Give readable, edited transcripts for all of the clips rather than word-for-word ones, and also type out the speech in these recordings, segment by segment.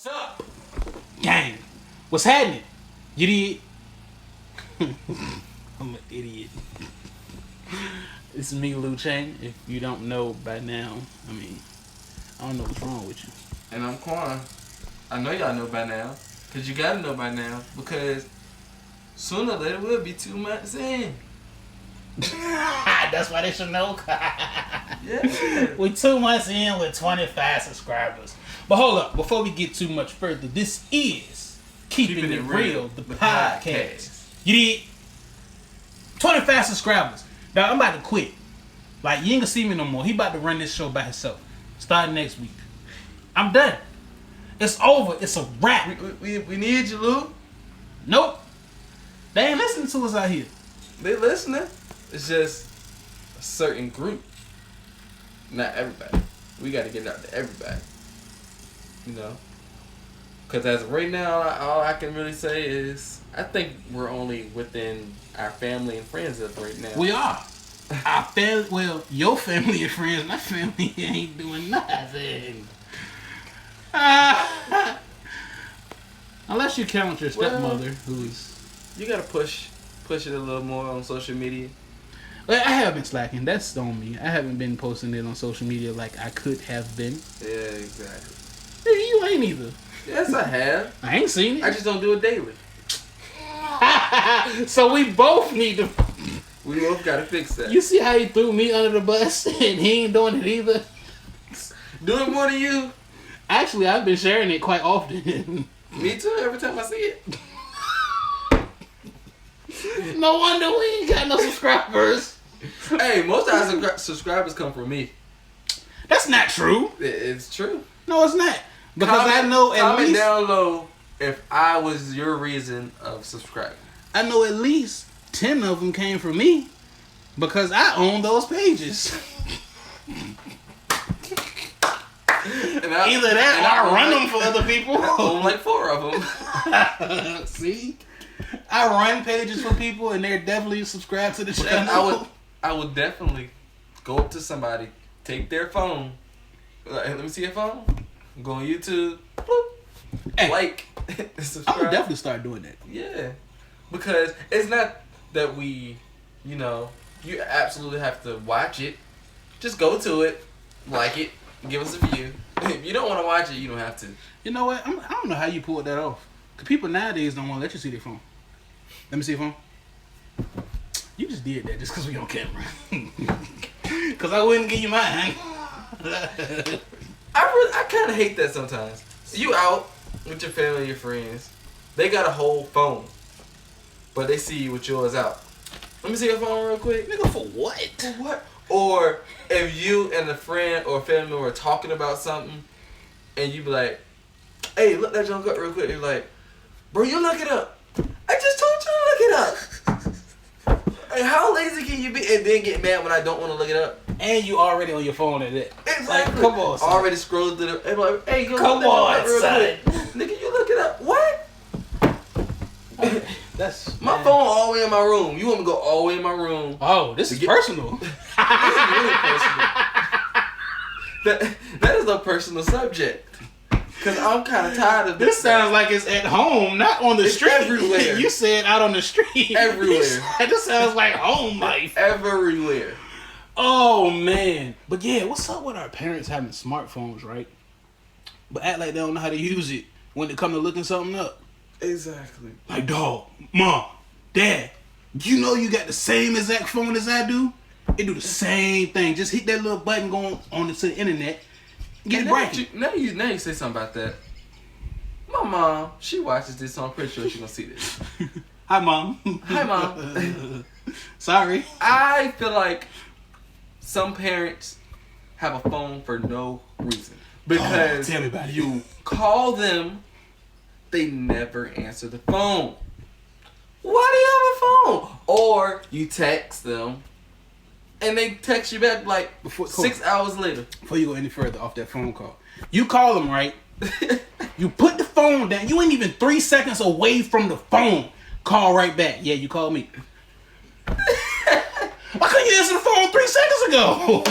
What's up? Gang. What's happening? You did? I'm an idiot. It's me, Luchain. If you don't know by now, I don't know what's wrong with you. And I'm Quan. I know y'all know by now. Because you gotta know by now. Because sooner or later we'll be 2 months in. That's why they should know. Yeah. We're 2 months in with 25 subscribers. But hold up, before we get too much further, this is Keeping It Real, the podcast. You did? 25 subscribers. Now, I'm about to quit. Like, you ain't gonna see me no more. He about to run this show by himself. Starting next week. I'm done. It's over. It's a wrap. We need you, Lou. Nope. They ain't listening to us out here. They listening. It's just a certain group. Not everybody. We gotta get it out to everybody. You know? Because as of right now, all I can really say is I think we're only within our family and friends as of right now. We are. Our family, well, your family and friends, my family ain't doing nothing. Unless you count your stepmother, who's... You gotta push it a little more on social media. Well, I have been slacking. That's on me. I haven't been posting it on social media like I could have been. Yeah, exactly. Hey, you ain't either. Yes, I have. I ain't seen it. I just don't do it daily. So we both need to... We both gotta fix that. You see how he threw me under the bus and he ain't doing it either? Doing more than you? Actually, I've been sharing it quite often. Me too, every time I see it. No wonder we ain't got no subscribers. Hey, most of our subscribers come from me. That's not true. It's true. No, it's not. Because I know at comment least... down low if I was your reason of subscribing. I know at least 10 of them came from me. Because I own those pages. Either that or I run them for other people. I own like 4 of them. See? I run pages for people and they're definitely subscribed to the channel. I would definitely go up to somebody, take their phone, like, hey, let me see your phone, go on YouTube, bloop, hey, like, subscribe. I would definitely start doing that. Yeah. Because it's not that you absolutely have to watch it. Just go to it, like it, give us a view. If you don't want to watch it, you don't have to. You know what? I don't know how you pulled that off. Because people nowadays don't want to let you see their phone. Let me see your phone. You just did that just because we on camera. Because I wouldn't give you mine. I kind of hate that sometimes. You out with your family and your friends. They got a whole phone. But they see you with yours out. Let me see your phone real quick. Nigga, for what? For what? Or if you and a friend or a family member are talking about something and you be like, hey, look that junk up real quick. You're like, bro, you look it up. I just told you to look it up. And how lazy can you be and then get mad when I don't want to look it up? And you already on your phone at it. Exactly. Like, come on, son. Already scrolled through the... And like, hey, you come look on, that real son. quick. Nigga, you look it up. What? That's my phone all the way in my room. You want me to go all the way in my room? Oh, this is personal. This is really personal. That is a personal subject. Because I'm kind of tired of this. This sounds like it's at home, not on the street. Everywhere. You said out on the street. Everywhere. This sounds like home life. Everywhere. Oh, man. But yeah, what's up with our parents having smartphones, right? But act like they don't know how to use it when it come to looking something up. Exactly. Like, dog, mom, dad, you know you got the same exact phone as I do? It do the same thing. Just hit that little button going on to the internet. Get it breaking. Now you say something about that. My mom, she watches this, so I'm pretty sure she's going to see this. Hi, Mom. Hi, Mom. Sorry. I feel like some parents have a phone for no reason. Because tell me about it. You call them, they never answer the phone. Why do you have a phone? Or you text them, and they text you back like 6 hours later. Before you go any further off that phone call, you call them, right? You put the phone down. You ain't even 3 seconds away from the phone. Call right back. Yeah, you called me. Why couldn't you answer the phone 3 seconds ago?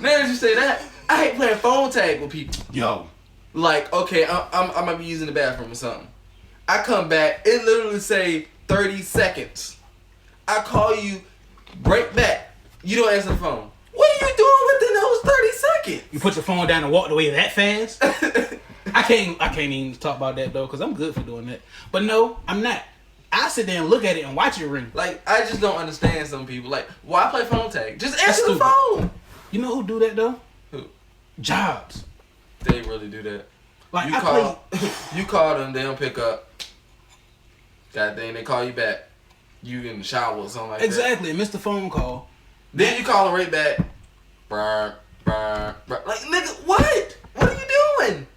Now that you say that, I hate playing phone tag with people. Yo, Like, okay, I'm gonna be using the bathroom or something. I come back, it literally say 30 seconds. I call you right back. You don't answer the phone. What are you doing within those 30 seconds? You put your phone down and walk away that fast? I can't even talk about that though, because I'm good for doing that. But no, I'm not. I sit there and look at it and watch it ring. Like, I just don't understand some people. Like, why play phone tag? Just answer the phone. You know who do that though? Who? Jobs. They really do that. Like, you call them, they don't pick up. God dang, they call you back. You in the shower or something like exactly, missed the phone call. Then you call them right back. Brr, brr, brr. Like, nigga, what? What are you doing?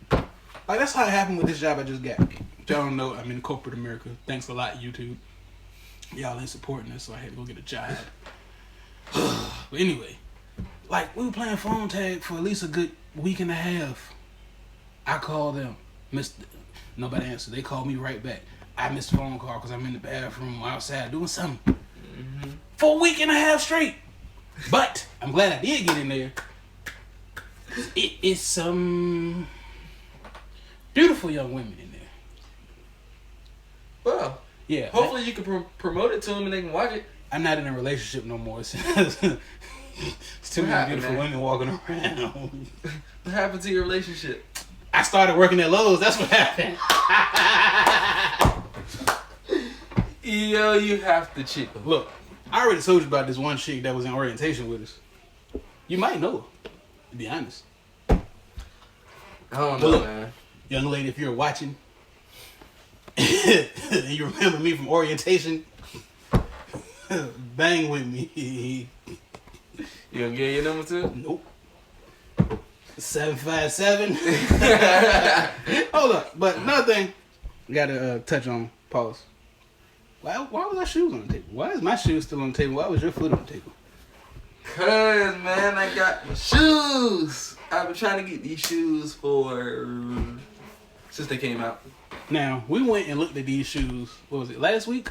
Like, that's how it happened with this job I just got. Y'all don't know, I'm in corporate America. Thanks a lot, YouTube. Y'all ain't supporting us, so I had to go get a job. But anyway, like, we were playing phone tag for at least a good week and a half. I called them. Nobody answered. They called me right back. I missed the phone call because I'm in the bathroom outside doing something. Mm-hmm. For a week and a half straight. But I'm glad I did get in there. It is some beautiful young women in there. Well, yeah. Hopefully you can promote it to them and they can watch it. I'm not in a relationship no more. It's too many beautiful women walking around. What happened to your relationship? I started working at Lowe's. That's what happened. Yo, you have to cheat. Look, I already told you about this one chick that was in orientation with us. You might know her, to be honest. I don't know, look, man. Young lady, if you're watching, and you remember me from orientation, bang with me. You gonna get your number too? Nope. 757. Hold up, but another thing, gotta touch on. Pause. Why was our shoes on the table? Why is my shoes still on the table? Why was your foot on the table? Cause man, I got my shoes. I've been trying to get these shoes since they came out. Now we went and looked at these shoes. What was it? Last week?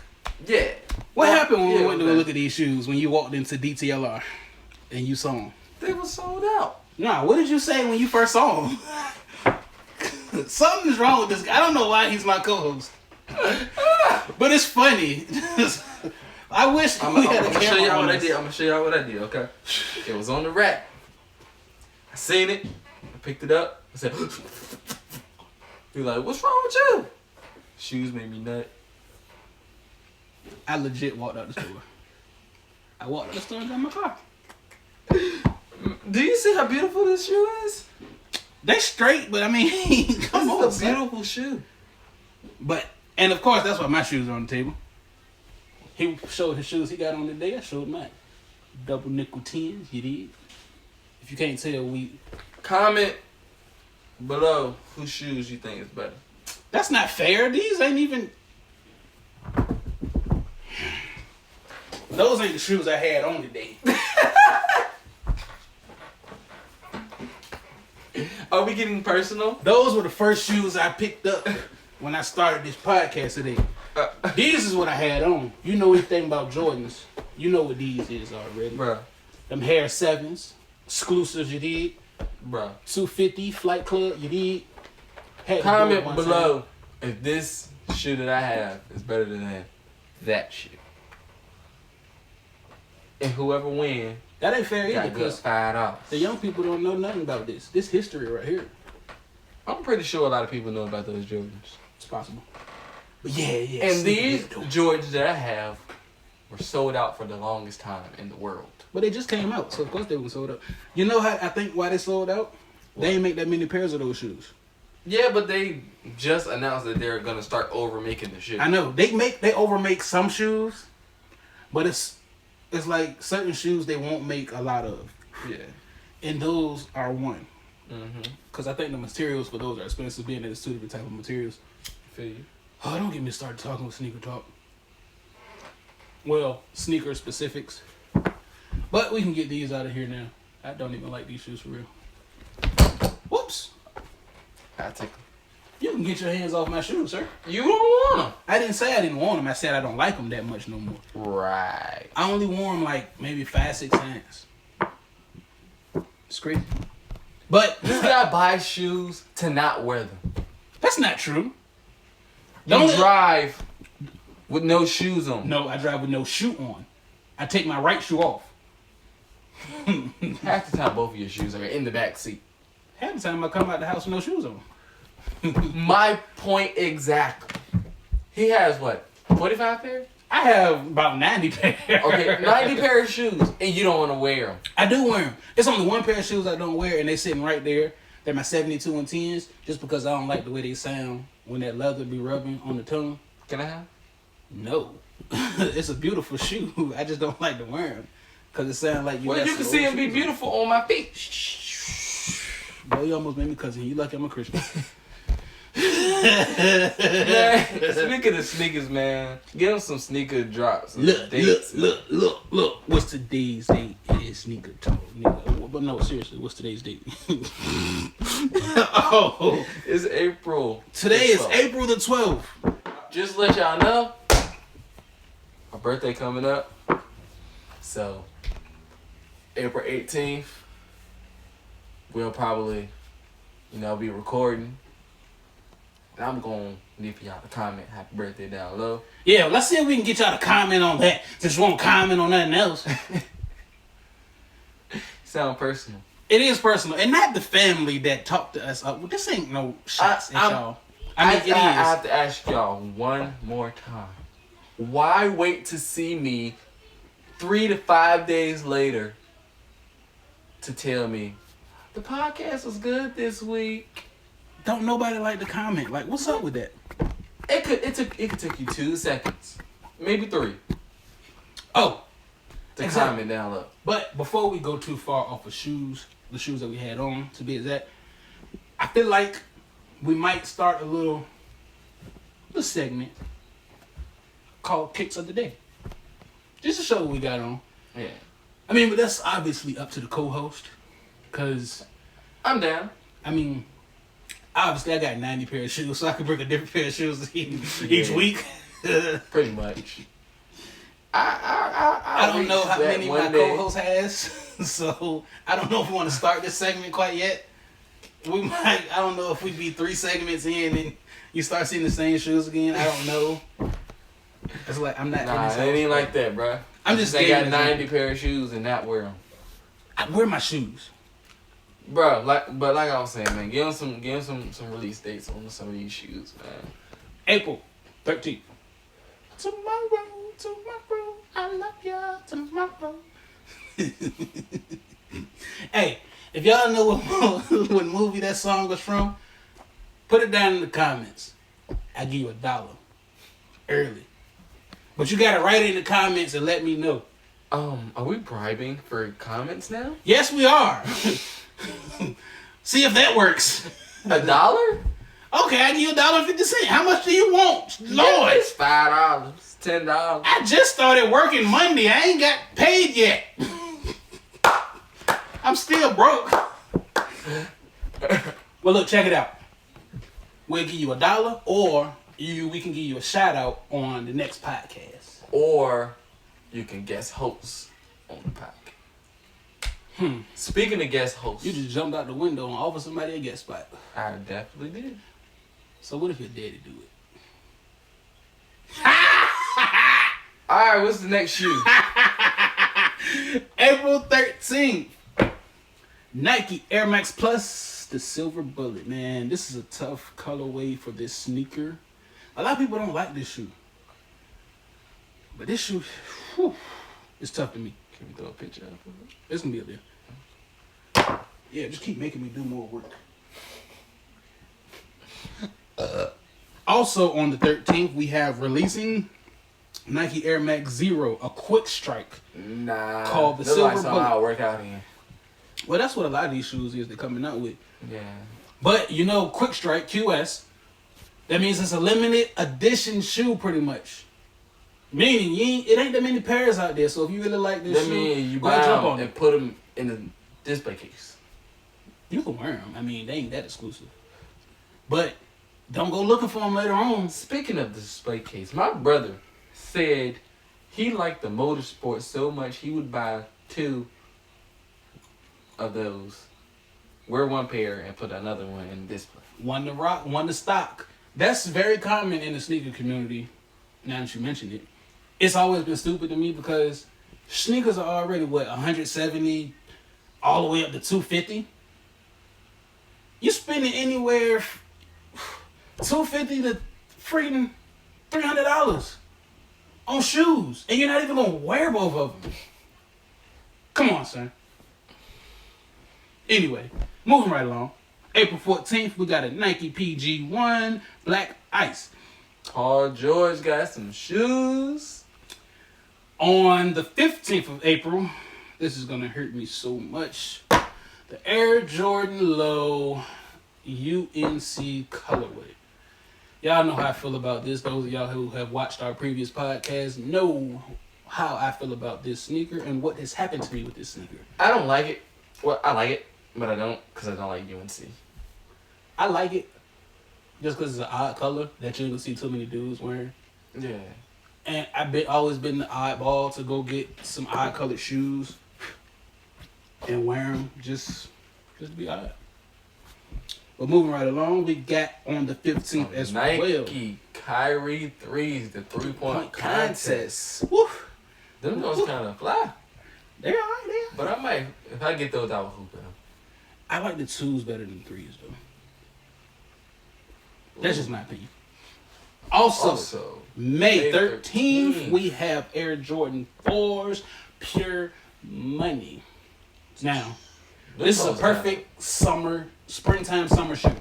Yeah. What happened when we went to look at these shoes? When you walked into DTLR and you saw them? They were sold out. Nah, what did you say when you first saw him? Something's wrong with this guy. I don't know why he's my co-host. But it's funny. I wish I'm we had a gonna camera show y'all on what I us. did. I'm gonna show y'all what I did, okay? It was on the rack. I seen it. I picked it up. I said, he like, what's wrong with you? Shoes made me nut. I legit walked out the store. I walked out the store and got my car. Do you see how beautiful this shoe is? They straight, but I mean, come on. This is a beautiful shoe. But, and of course, that's why my shoes are on the table. He showed his shoes he got on today. I showed mine. Double nickel 10s, you did. If you can't tell, we... Comment below whose shoes you think is better. That's not fair. These ain't even... Those ain't the shoes I had on today. Are we getting personal? Those were the first shoes I picked up when I started this podcast today. These is what I had on. You know anything about Jordans. You know what these is already. Bruh. Them Hair 7s. Exclusives, you did. Bruh. 250, Flight Club, you did. Comment below if this shoe that I have is better than that shoe. And whoever wins, that ain't fair either because $5. the young people don't know nothing about this. This history right here. I'm pretty sure a lot of people know about those Jordans. It's possible. But yeah. And these Jordans that I have were sold out for the longest time in the world. But they just came out, so of course they were sold out. You know how I think why they sold out? What? They ain't make that many pairs of those shoes. Yeah, but they just announced that they're gonna start over making the shoes. I know they overmake some shoes, but it's like certain shoes they won't make a lot of. Yeah, and those are one. Mm-hmm. Because I think the materials for those are expensive, being that it's two different type of materials. Feel you. Oh, don't get me started talking with sneaker talk. Well, sneaker specifics. But we can get these out of here now. I don't even like these shoes for real. Whoops. I take them. You can get your hands off my shoes, sir. You don't want them. I didn't say I didn't want them. I said I don't like them that much no more. Right. I only wore them like maybe 5-6 times. It's crazy. But this guy buys shoes to not wear them. That's not true. You drive with no shoes on. No, I drive with no shoe on. I take my right shoe off. Half the time, both of your shoes are in the back seat. Half the time I come out the house with no shoes on. My point exactly. He has what? 45 pairs? I have about 90 pairs. Okay, 90 pair of shoes, and you don't want to wear them. I do wear them. It's only one pair of shoes I don't wear, and they sitting right there. They're my 72 and 10s, just because I don't like the way they sound when that leather be rubbing on the tongue. Can I have? No. It's a beautiful shoe. I just don't like to wear them. Because it sounds like you Well, you can see them be beautiful on my feet. Boy, you almost made me cousin. You lucky I'm a Christian. Man, speaking of sneakers, man, get them some sneaker drops. Look. What's today's date? It is sneaker talk. But no, seriously, what's today's date? Oh, it's April. Today is April the 12th. Just let y'all know, my birthday coming up. So, April 18th, we'll probably, be recording. And I'm going to need for y'all to comment happy birthday down low. Yeah, let's see if we can get y'all to comment on that. Just won't comment on nothing else. Sound personal. It is personal. And not the family that talked to us. Well, this ain't no shots at y'all. I mean, it is. I have to ask y'all one more time. Why wait to see me 3 to 5 days later to tell me the podcast was good this week? Don't nobody like to comment. Like, what's up with that? It could take you 2 seconds, maybe 3. Oh, to comment down low. But before we go too far off of shoes, the shoes that we had on, to be exact, I feel like we might start a little segment called Picks of the Day, just to show what we got on. Yeah. I mean, but that's obviously up to the co-host, cause I'm down. I mean, obviously I got 90 pair of shoes, so I can bring a different pair of shoes each week. Pretty much. I don't know how many my co-host has, so I don't know if we want to start this segment quite yet. We might. I don't know if we be 3 segments in and you start seeing the same shoes again. I don't know. It's like I'm not. Nah, it ain't like that, bro. I'm just. They got 90 pair of shoes and not wear them. I wear my shoes, bro. Like I was saying, man, give them some release dates on some of these shoes, man. April 13th. Tomorrow, I love you. Tomorrow. Hey, if y'all know what movie that song was from, put it down in the comments. I'll give you $1 early. But you gotta write it in the comments and let me know. Are we bribing for comments now? Yes, we are. See if that works. $1? Okay, I give you $1.50. How much do you want? Lord. It's $5, $10. I just started working Monday. I ain't got paid yet. I'm still broke. Well, look, check it out. We'll give you $1, or we can give you a shout out on the next podcast. Or you can guest hosts on the podcast. Speaking of guest hosts, You just jumped out the window and offered somebody a guest spot. I definitely did. So what if your daddy do it? Alright, what's the next shoe? April 13th. Nike Air Max Plus, the silver bullet. Man, this is a tough colorway for this sneaker. A lot of people don't like this shoe. But this shoe, it's tough to me. Can we throw a picture up of it? It's going to be up there. Yeah, just keep making me do more work. Also on the 13th, we have releasing Nike Air Max Zero, a quick strike. Nah. Called the silver like bullet. I'll work out in. Well, that's what a lot of these shoes is they're coming out with. Yeah. But, quick strike, QS, that means it's a limited edition shoe pretty much. Meaning, it ain't that many pairs out there, so if you really like this that shoe, mean you go buy jump them on and it. put them in a display case. You can wear them. I mean, they ain't that exclusive. But don't go looking for them later on. Speaking of the display case, my brother said he liked the motorsport so much he would buy 2 of those wear one pair and put another one in display. One to rock, one to stock. That's very common in the sneaker community. Now that you mentioned it, it's always been stupid to me because sneakers are already 170 all the way up to 250. You spending anywhere $250 to freaking $300 on shoes, and you're not even gonna wear both of them. Come on, son. Anyway, moving right along. April 14th, we got a Nike PG1 Black Ice. Paul George got some shoes. On the 15th of April, this is gonna hurt me so much. The Air Jordan Low UNC colorway. Y'all know how I feel about this. Those of y'all who have watched our previous podcast know how I feel about this sneaker and what has happened to me with this sneaker. I don't like it. Well, I like it, but I don't because I don't like UNC. I like it just because it's an odd color that you don't see too many dudes wearing. Yeah. And I've always been the oddball to go get some odd colored shoes and wear them just to be odd. But moving right along, we got on the 15th as Nike well. Nike Kyrie 3s, the 3-point contest. Woo. Them those kind of fly. They're alright, they are. But I might, if I get those, I will hoop them. I like the 2s better than 3s, though. That's just my opinion. Also May 13th, we have Air Jordan 4s, Pure Money. Now, this is a perfect springtime summer shoe.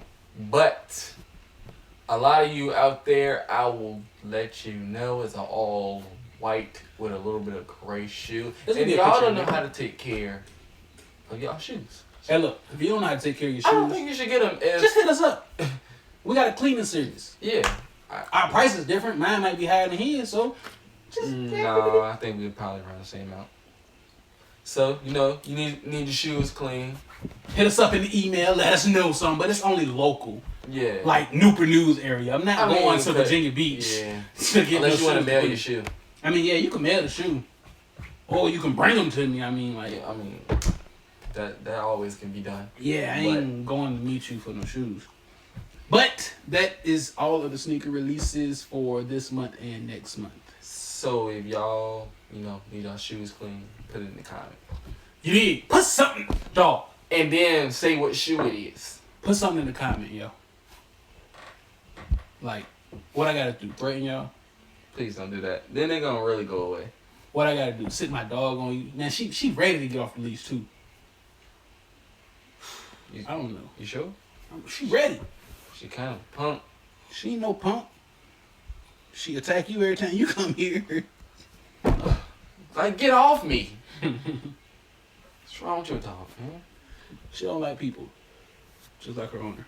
But a lot of you out there, I will let you know, it's an all white with a little bit of gray shoe. And y'all don't know how to take care of y'all shoes. Hey, look, if you don't know how to take care of your shoes, I don't think you should get them. Just hit us up. We got a cleaning service. Yeah. Our price is different. Mine might be higher than his, so just no, I think we'd probably run the same amount. So, you need your shoes clean. Hit us up in the email, let us know something, but it's only local. Yeah. Like Newport News area. I'm not going to Virginia Beach. Yeah. To get unless you want to mail your shoe. I mean, yeah, you can mail the shoe. Or you can bring them to me. I mean, like. Yeah, I mean, that always can be done. Yeah, I ain't going to meet you for no shoes. But that is all of the sneaker releases for this month and next month. So if y'all, need our shoes clean, put it in the comment. You need put something, dog. And then say what shoe it is. Put something in the comment, yo. Like, what I gotta do? Threaten y'all? Please don't do that. Then they're gonna really go away. What I gotta do? Sit my dog on you? Man, she ready to get off the leash too. I don't know. You sure? She ready. She kind of punk. She ain't no punk. She attack you every time you come here. Like, get off me. What's wrong with your dog, man? She don't like people. Just like her owner.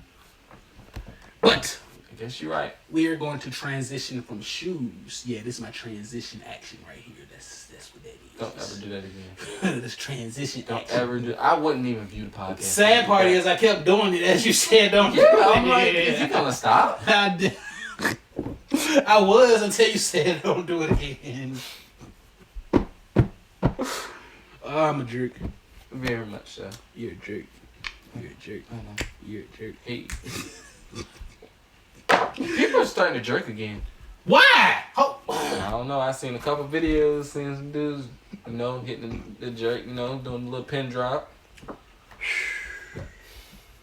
But I guess you're right. We are going to transition from shoes. Yeah, this is my transition action right here. That's what that is. Don't ever do that again. This transition Don't action. ever do. I wouldn't even view the podcast. The sad part is I kept doing it as you said. Don't do Yeah, it. I'm like, is you gonna stop? I did. I was until you said don't do it again. Oh, I'm a jerk. Very much so. You're a jerk. You're a jerk. I know. You're a jerk. Hey. People are starting to jerk again. Why? Oh. I don't know. I seen a couple videos, seeing some dudes, hitting the jerk, doing a little pin drop.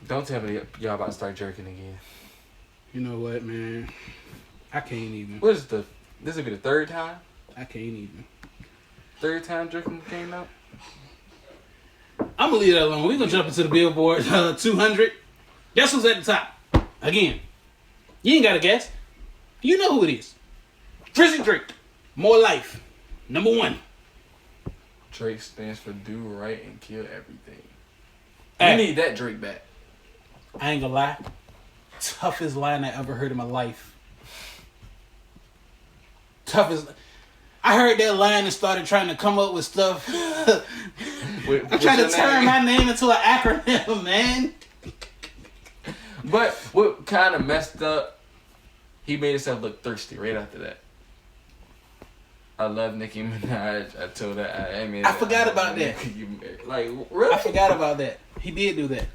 Don't tell me y'all about to start jerking again. You know what, man? I can't even. What is this will be the third time? I can't even. Third time jerking came out? I'm gonna leave that alone. We're gonna jump into the Billboard 200. Guess who's at the top? Again, you ain't gotta guess. You know who it is. Drizzy Drake. More Life. Number 1. Drake stands for do right and kill everything. Hey. I need that Drake back. I ain't gonna lie. Toughest line I ever heard in my life. Toughest. I heard that line and started trying to come up with stuff. I'm trying to turn my name into an acronym, man. But what kind of messed up, he made himself look thirsty right after that. I love Nicki Minaj. I told her I forgot about that. Like, really? I forgot about that. He did do that.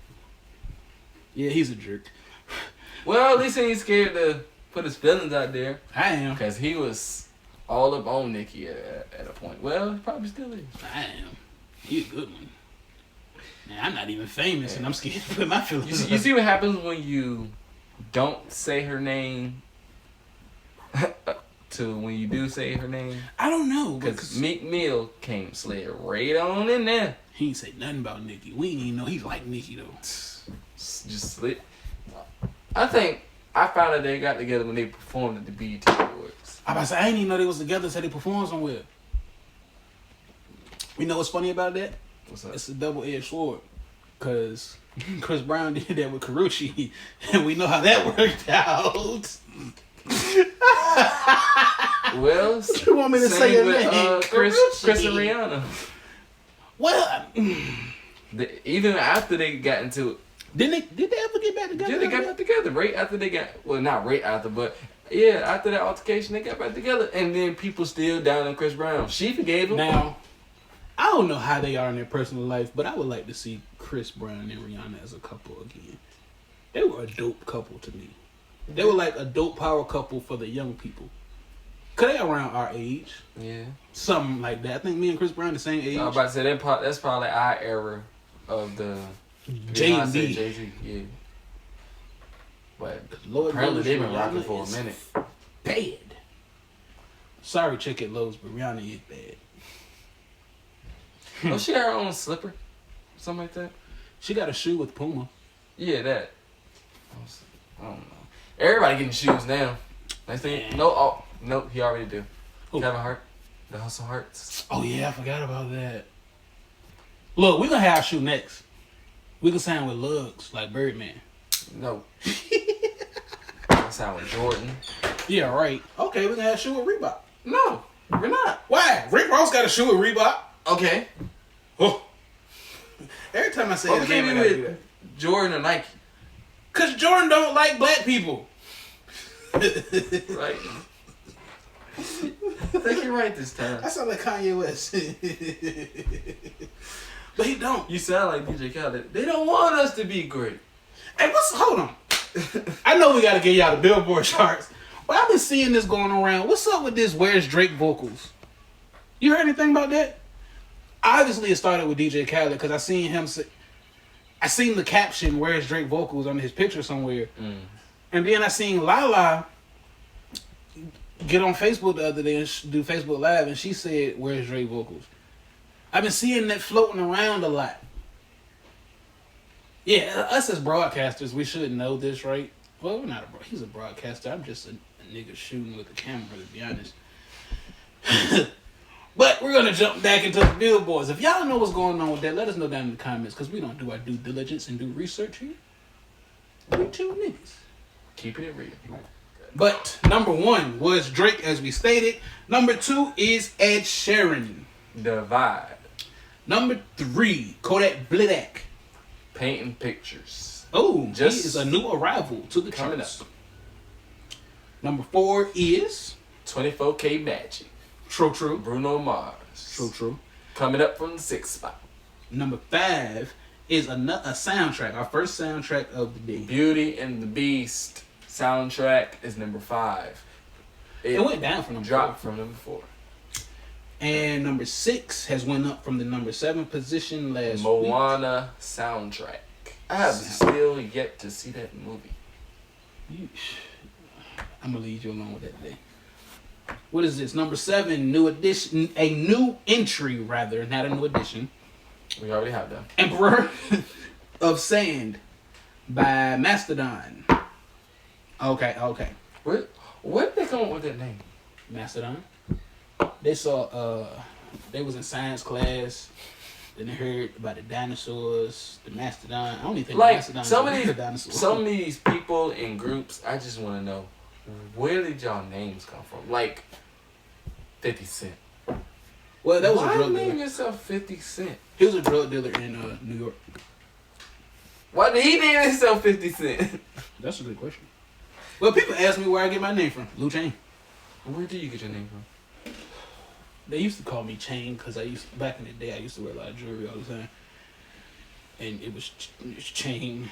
Yeah, he's a jerk. Well, at least he ain't scared to put his feelings out there. I am. Because he was all up on Nikki at a point. Well, he probably still is. I am. He's a good one. Man, I'm not even famous, and I'm scared to put my feelings. You see what happens when you don't say her name to when you do say her name? I don't know. Because Meek Mill came slid right on in there. He ain't say nothing about Nicki. We ain't even know he like Nicki, though. Just slid. I think I found out they got together when they performed at the BET Awards. I didn't even know they was together, so they performed somewhere. You know what's funny about that? What's that? It's a double-edged sword. Because Chris Brown did that with Karuchi, and we know how that worked out. Well, you want me to say your with, name? Chris and Rihanna. Well, even after they got into it. Did they ever get back together? Yeah, they got back together right after they got, well, not right after, but yeah, after that altercation, they got back together. And then people still down on Chris Brown. She forgave him. Now, I don't know how they are in their personal life, but I would like to see Chris Brown and Rihanna as a couple again. They were a dope couple to me. They were like a dope power couple for the young people. Cause they around our age. Yeah. Something like that. I think me and Chris Brown the same age. I was about to say that's probably our era of the J&B. Jay-Z, yeah. But Lord apparently knows they've been Rihanna rocking for a is minute. Bad. Sorry, Chick at Lowe's, but Rihanna is bad. Oh, she got her own slipper? Something like that? She got a shoe with Puma. Yeah, that. I don't know. Everybody getting shoes now. Next thing, no, he already do. Who? Kevin Hart, the Hustle Hearts. Oh yeah, I forgot about that. Look, we're gonna have our shoe next. We can sign with Lugs like Birdman. No. I sound with Jordan. Yeah, right. Okay, we're gonna have a shoe with Reebok. No, we're not. Why? Rick Ross got a shoe with Reebok. Okay. Oh. Every time I say his Okay, name, I gotta do that. with Jordan or Nike. Cause Jordan don't like black people. Right. I think you're right this time. I sound like Kanye West. But he don't. You sound like DJ Khaled. They don't want us to be great. Hey, hold on. I know we gotta get y'all the Billboard charts, but I've been seeing this going around. What's up with this Where's Drake vocals? You heard anything about that? Obviously it started with DJ Khaled because I seen him say, I seen the caption Where's Drake vocals on his picture somewhere. And then I seen Lala get on Facebook the other day and do Facebook Live, and she said, "Where's Drake vocals?" I've been seeing that floating around a lot. Yeah, us as broadcasters, we should know this, right? Well, we're not he's a broadcaster. I'm just a nigga shooting with a camera, to be honest. But we're going to jump back into the billboards. If y'all know what's going on with that, let us know down in the comments, because we don't do our due diligence and do research here. We two niggas. Keeping it real. But number 1 was Drake, as we stated. Number 2 is Ed Sheeran. The Vibe. Number 3, Kodak Black. Painting Pictures. Oh, Just he is a new arrival to the coming charts. up. Number 4 is 24K Magic. True. Bruno Mars. True. Coming up from the 6th spot. Number 5 is a soundtrack. Our first soundtrack of the day. Beauty and the Beast soundtrack is number 5. It went down from number dropped 4. from number 4. And number 6 has went up from the number 7 position last week. Moana soundtrack. I have still yet to see that movie. I'm gonna leave you alone with that today. What is this? Number 7, new edition, a new entry rather, not a new edition. We already have that. Emperor of Sand by Mastodon. Okay. Where did they come up with that name? Mastodon. They saw they was in science class. Then they heard about the dinosaurs, the mastodon. I don't even think Like mastodon some is a of dinosaur. some of these people in groups, I just want to know, where did y'all names come from? Like 50 Cent. Well, that was Why a drug name dealer. yourself 50 Cent? He was a drug dealer in New York. Why did he name himself 50 Cent? That's a good question. Well, people ask me where I get my name from. Luchain. Where do you get your name from? They used to call me Chain because back in the day I used to wear a lot of jewelry all the time, and it was Chain.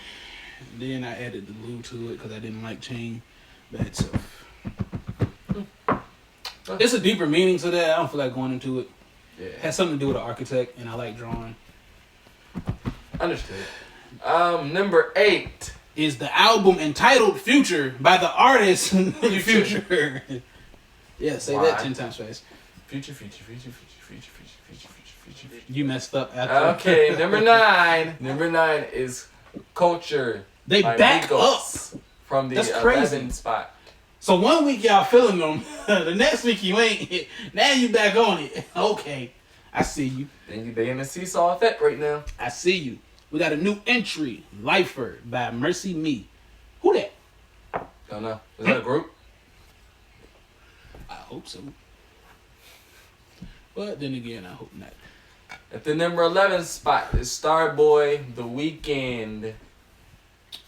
Then I added the Lou to it because I didn't like Chain Bad Self. It's a deeper meaning to that. I don't feel like going into it. Yeah. It has something to do with an architect, and I like drawing. Understood. Number 8 is the album entitled Future by the artist Future. Yeah, say that 10 times fast. Future. You messed up after. Okay, number 9. Number 9 is Culture. They back up from the That's crazy. 11 spot. So one week y'all feeling them, the next week you ain't. Now you back on it. Okay, I see you. They in the seesaw effect right now. I see you. We got a new entry, Lifer by Mercy Me. Who that? Don't know. Is that a group? I hope so. But then again, I hope not. At the number 11 spot is Starboy The Weeknd.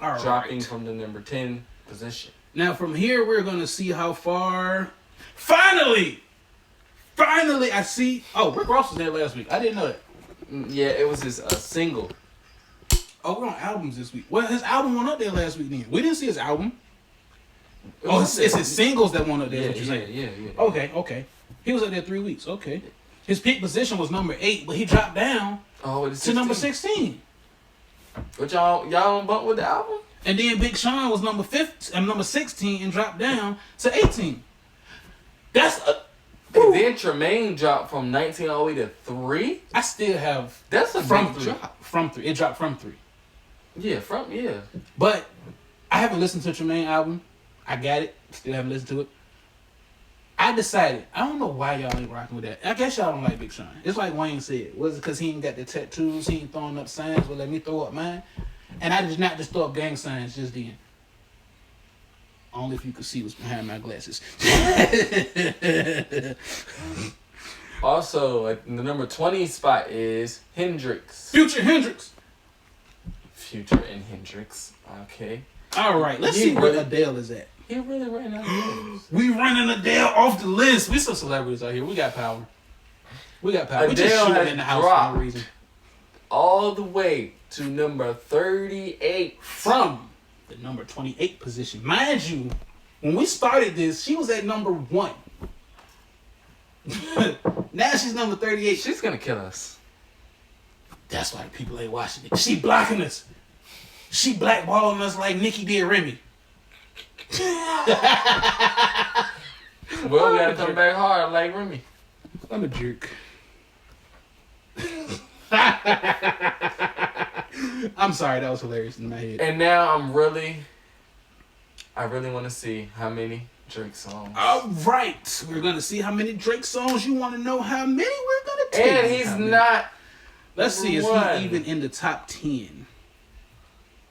All dropping right. from the number 10 position. Now from here, we're going to see how far... Finally, I see... Oh, Rick Ross was there last week. I didn't know that. Yeah, it was his single. Oh, we're on albums this week. Well, his album went up there last week then. We didn't see his album. Oh, it's his singles that went up there. Yeah. Okay. He was up there 3 weeks. Okay. His peak position was number 8, but he dropped down to number 16. But y'all don't bump with the album? And then Big Sean was number 16 and dropped down to 18. That's a... And then Tremaine dropped from 19 all the way to 3? I still have... That's a from big 3. drop. From 3. It dropped from 3. Yeah, But I haven't listened to Tremaine album. I got it. Still haven't listened to it. I decided, I don't know why y'all ain't rocking with that. I guess y'all don't like Big Sean. It's like Wayne said. Was it because he ain't got the tattoos? He ain't throwing up signs? Well, let me throw up mine. And I did not just throw up gang signs just then. Only if you could see what's behind my glasses. Also, at the number 20 spot is Hendrix. Future Hendrix. Future and Hendrix. Okay. All right, let's see where Adele is at. He really ran out of names. We running Adele off the list. We some celebrities out here. We got power. We just Adele shooting has in the house dropped for no reason. all the way to number 38 from the number 28 position. Mind you, when we started this, she was at number 1. Now she's number 38. She's gonna kill us. That's why people ain't watching it. She blocking us. She blackballing us like Nikki did Remy. Well, we gotta come back hard like Remy. I'm a jerk. I'm sorry, that was hilarious in my head. And now I really want to see how many Drake songs. All right, we're gonna see how many Drake songs. You want to know how many we're gonna take? And he's not. Let's see, is one. he even in the top 10?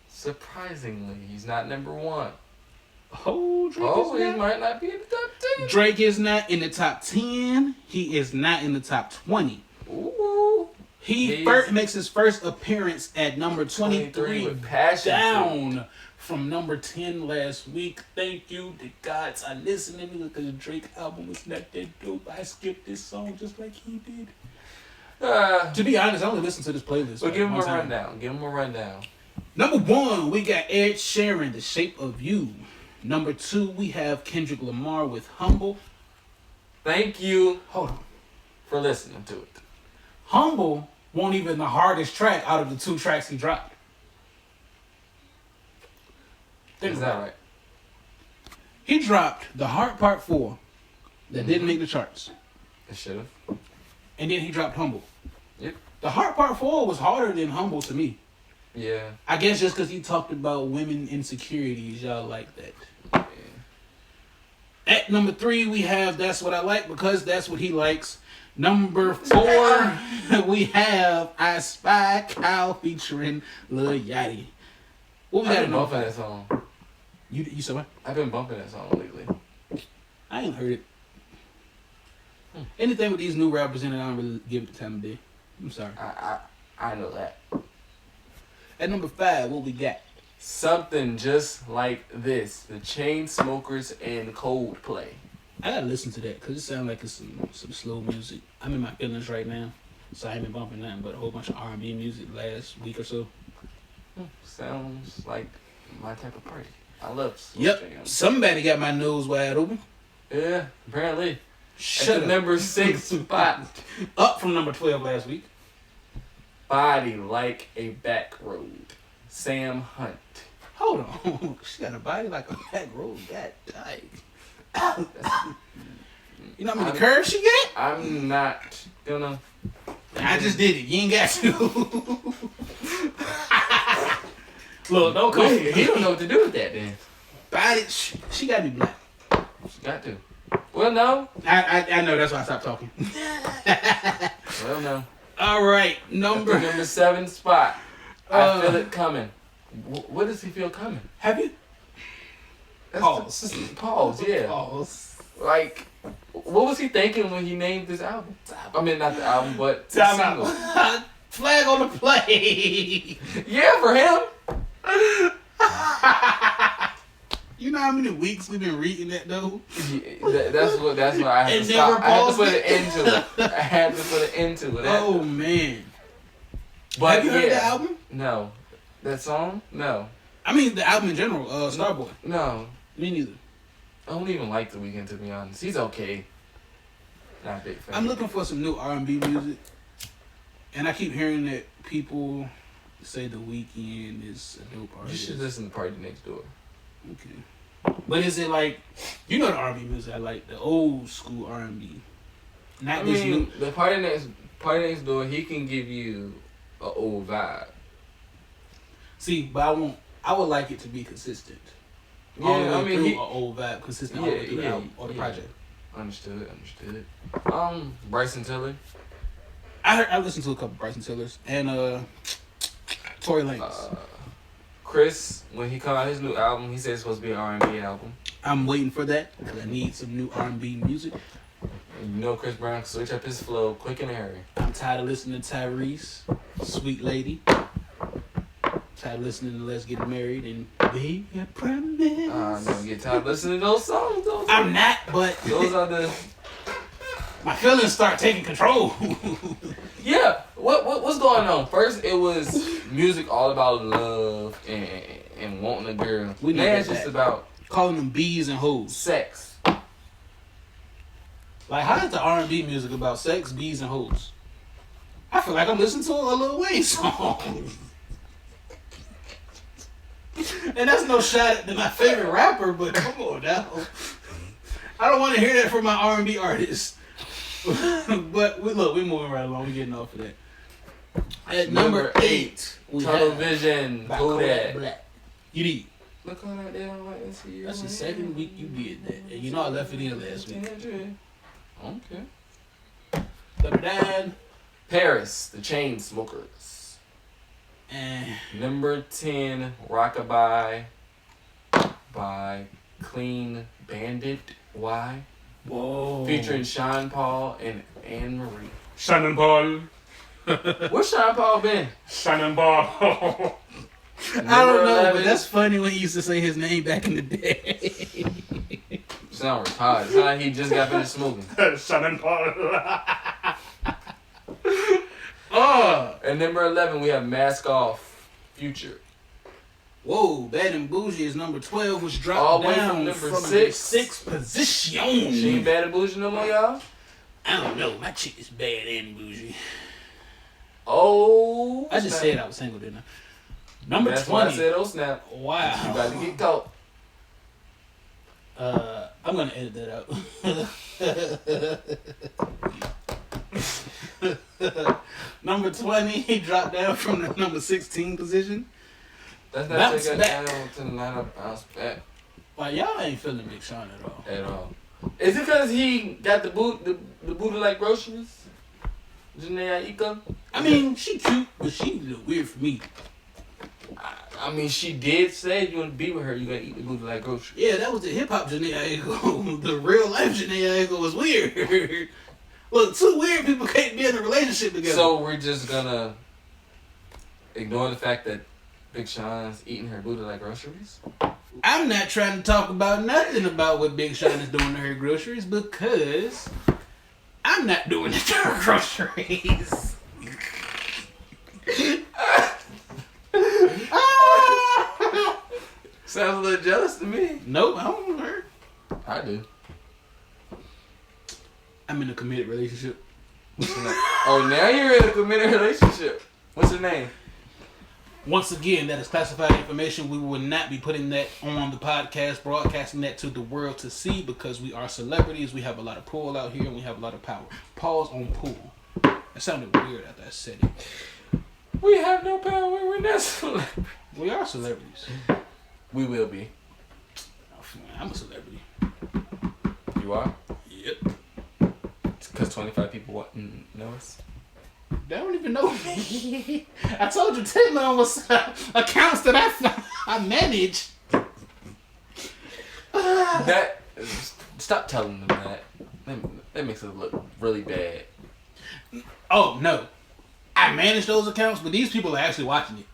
Surprisingly, he's not number 1. Oh, he might not be in the top 10. Drake is not in the top 10. He is not in the top 20. Ooh. He makes his first appearance at number 23, with Passion down Fruit. from number 10 last week. Thank you, the gods. I listened to me because the Drake album was not that dope. I skipped this song just like he did. To be honest, I only listened to this playlist. But give him a rundown. Give him a rundown. Number 1, we got Ed Sheeran, The Shape of You. Number 2, we have Kendrick Lamar with Humble. Thank you. Hold on. For listening to it. Humble wasn't even the hardest track out of the 2 tracks he dropped. Is that right? He dropped The Heart Part 4 that didn't make the charts. It should have. And then he dropped Humble. Yep. The Heart Part 4 was harder than Humble to me. Yeah. I guess just because he talked about women insecurities, y'all like that. Yeah. At number 3, we have That's What I Like because that's what he likes. Number 4, we have I Spy Kyle featuring Lil Yachty. What we got I've in been number bumping 5? that song. You said what? I've been bumping that song lately. I ain't heard it. Anything with these new rappers in it, I don't really give it the time of day. I'm sorry. I know that. At number 5, what we got? Something Just Like This. The Chainsmokers and Coldplay. I gotta listen to that because it sounds like it's some slow music. I'm in my feelings right now, so I ain't been bumping nothing but a whole bunch of R&B music last week or so. Sounds like my type of party. I love Yep. Somebody got my nose wide open. Yeah, apparently. Shut up. Number 6 spot. Up from number 12 last week. Body like a back road. Sam Hunt. Hold on. She got a body like a back road. God dang. You know how many curves she get? I'm not gonna. I just did it. You ain't got to. Look, don't come here. He don't know what to do with that then. Body, she got to be black. She got to. Well, no. I know. That's why I stopped talking. Well, no. All right. Number 7 spot. I feel it coming. What does he feel coming? Have you? Pause. Pause, yeah. Pause. Like, what was he thinking when he named this album? I mean, not the album, but the Time single. out. Flag on the play. Yeah, for him. You know how many weeks we've been reading that though? Yeah, that's what I had to stop. I had to put an end to it. I had to put an end to it. Oh man. But have you heard the album? No. That song? No. I mean the album in general, Starboy. No. Me neither. I don't even like The Weeknd, to be honest. He's okay. Not a big fan. I'm looking for some new R&B music. And I keep hearing that people say The Weeknd is a dope artist. You should listen to Party Next Door. Okay. But is it like, you know the R&B music I like, the old school R&B. Not this new. The Party Next Door, he can give you an old vibe. See, but I would like it to be consistent. Yeah, all the way I mean, through an old vibe, consistent all the way through the album or the project. Understood. Bryson Tiller. I listened to a couple Bryson Tillers and Tory Lanez. Chris, when he come out his new album, he said it's supposed to be an R&B album. I'm waiting for that because I need some new R&B music. And you know Chris Brown can switch up his flow quick and hurry. I'm tired of listening to Tyrese, Sweet Lady. Tired of listening to Let's Get Married and Baby I Promise. I'm gonna get tired of listening to those songs. I'm not, but those are the. My feelings start taking control. Yeah, what's going on? First, it was music all about love and wanting a girl. Now it's just about calling them bees and hoes. Sex. Like, how is the R&B music about sex, bees, and hoes? I feel like I'm listening to a Lil Wayne song. And that's no shot at my favorite rapper, but come on now. I don't want to hear that from my R&B artists. But we're moving right along. We're getting off of that. At number 8, we Tunnel have Vision. Who that? Black. You did. Look on that damn like this here. That's the second week you did that. And you know I left it in last week. Okay. Number 9. Paris, the Chainsmokers. And number 10, Rockabye by Clean Bandit. Why? whoa. Featuring Sean Paul and Anne Marie. Shannon Paul. Where's Sean Paul been? Shannon Paul. I don't know, but that's funny when he used to say his name back in the day. Sound retarded. It's not like he just got finished smoking. Shannon Paul. And number 11, we have Mask Off, Future. Whoa, Bad and Bougie is number 12, which dropped All the way down from number from 6. 6th position. She ain't Bad and Bougie no more, y'all? I don't know. My chick is bad and bougie. Oh. I just said I was single, didn't I? Number That's 20. why I said, oh snap. Wow. You about to get caught. I'm going to edit that out. Number 20, he dropped down from the number 16 position. That's not Bounce taking back. down to the lineup. Bounce back. Like, y'all ain't feeling Big Sean at all. At all. Is it because he got the booty like groceries? Janae Aiko? I mean, she cute, but she a little weird for me. I mean, she did say you want to be with her, you gotta eat the booty like groceries. Yeah, that was the hip hop Janae Aiko. The real life Janae Aiko was weird. Look, two weird people can't be in a relationship together. So we're just gonna ignore the fact that Big Sean's eating her booty like groceries? I'm not trying to talk about nothing about what Big Sean is doing to her groceries because I'm not doing it to her groceries. jealous to me. Nope, I don't hurt. I do. I'm in a committed relationship. What's your name? Oh, now you're in a committed relationship. What's your name? Once again, that is classified information. We will not be putting that on the podcast, broadcasting that to the world to see, because we are celebrities. We have a lot of pull out here, and we have a lot of power. Pause on pull. That sounded weird after I said it. We have no power. We're not celebrities. We are celebrities. We will be. I'm a celebrity. You are? Yep. Because 25 people know us. They don't even know me. I told you 10 was accounts that I manage. Stop telling them that. That makes it look really bad. Oh, no. I manage those accounts, but these people are actually watching it.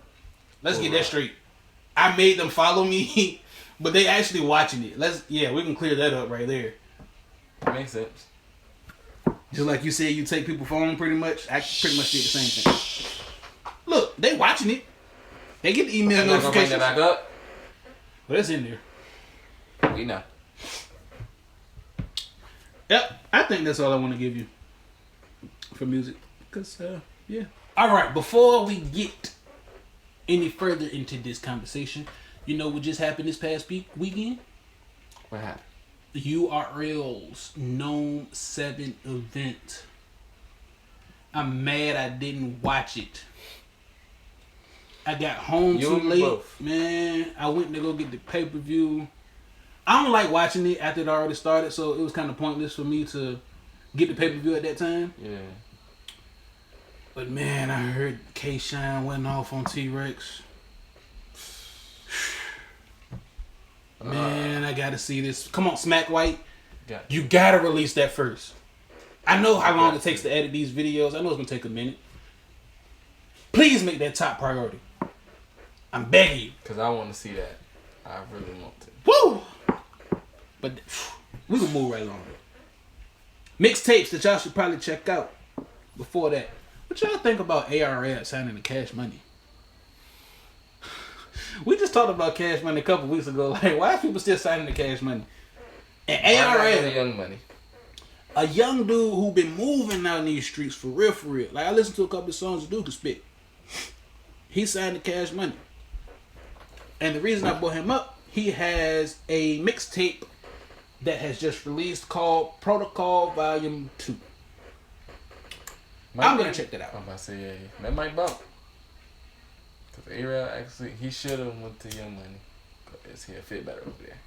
Let's get that straight. I made them follow me, but they actually watching it. We can clear that up right there. Makes sense. Just like you said, you take people's phone pretty much. I pretty much did the same thing. Look, they watching it. They get the email notifications. Bring that back up. But it's in there. We know. Yep, I think that's all I want to give you for music. Because, yeah. All right, before we get any further into this conversation, you know what just happened this past weekend? What happened? URL's Gnome 7 event. I'm mad I didn't watch it. I got home too late. Both. Man, I went to go get the pay-per-view. I don't like watching it after it already started, so it was kind of pointless for me to get the pay-per-view at that time. Yeah. But man, I heard K-Shine went off on T-Rex. Man, I gotta see this. Come on, Smack White. You gotta release that first. I know how long it takes to edit these videos. I know it's gonna take a minute. Please make that top priority. I'm begging you. Because I want to see that. I really want to. Woo! But we can move right along. Mixtapes that y'all should probably check out before that. What y'all think about ARS signing the Cash Money? We just talked about Cash Money a couple weeks ago. Like, why are people still signing the Cash Money? And ARS, Young Money, a young dude who been moving out in these streets for real, for real. Like, I listened to a couple of songs the dude could spit. He signed the Cash Money. And the reason I brought him up, he has a mixtape that has just released called Protocol Volume 2. I'm going to check that out. I'm about to say, yeah. That might bump. Because A-Rod actually, he should have went to Young Money. Because he'll fit better over there.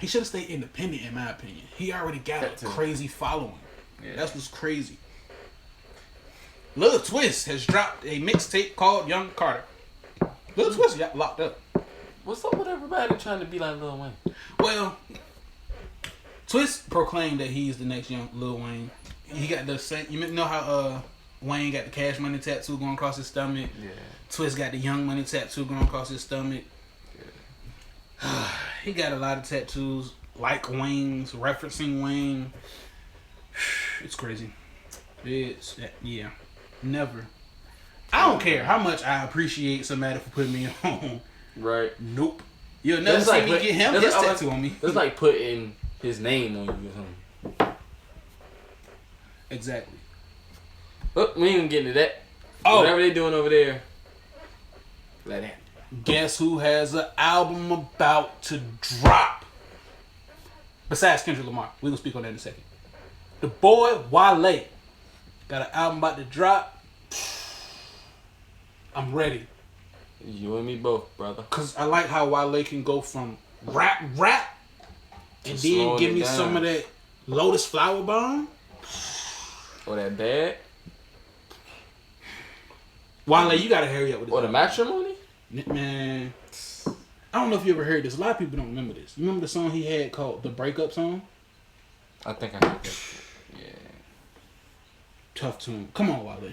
He should have stayed independent, in my opinion. He already got a crazy following. Yeah. That's what's crazy. Lil Twist has dropped a mixtape called Young Carter. Lil Twist got locked up. What's up with everybody trying to be like Lil Wayne? Well, Twist proclaimed that he's the next young Lil Wayne. He got the same. You know how Wayne got the Cash Money tattoo going across his stomach? Yeah. Twist got the Young Money tattoo going across his stomach. Yeah. He got a lot of tattoos like Wayne's, referencing Wayne. It's crazy. Yeah. Never. I don't care how much I appreciate somebody for putting me on. Right. Nope. You'll never see me get him his tattoo on me. It's like putting his name on you or something. Exactly. Oh, we ain't gonna get into that. Oh. Whatever they doing over there, let it happen. Guess who has an album about to drop? Besides Kendrick Lamar. We're gonna speak on that in a second. The boy Wale got an album about to drop. I'm ready. You and me both, brother. Cause I like how Wale can go from rap, and then give me some of that Lotus Flower Bomb. Or that bad. Wale, you gotta hurry up with this. Or the Matrimony? Man, I don't know if you ever heard this. A lot of people don't remember this. You remember the song he had called The Breakup Song? I think I heard that. Yeah. Tough tune. Come on, Wale.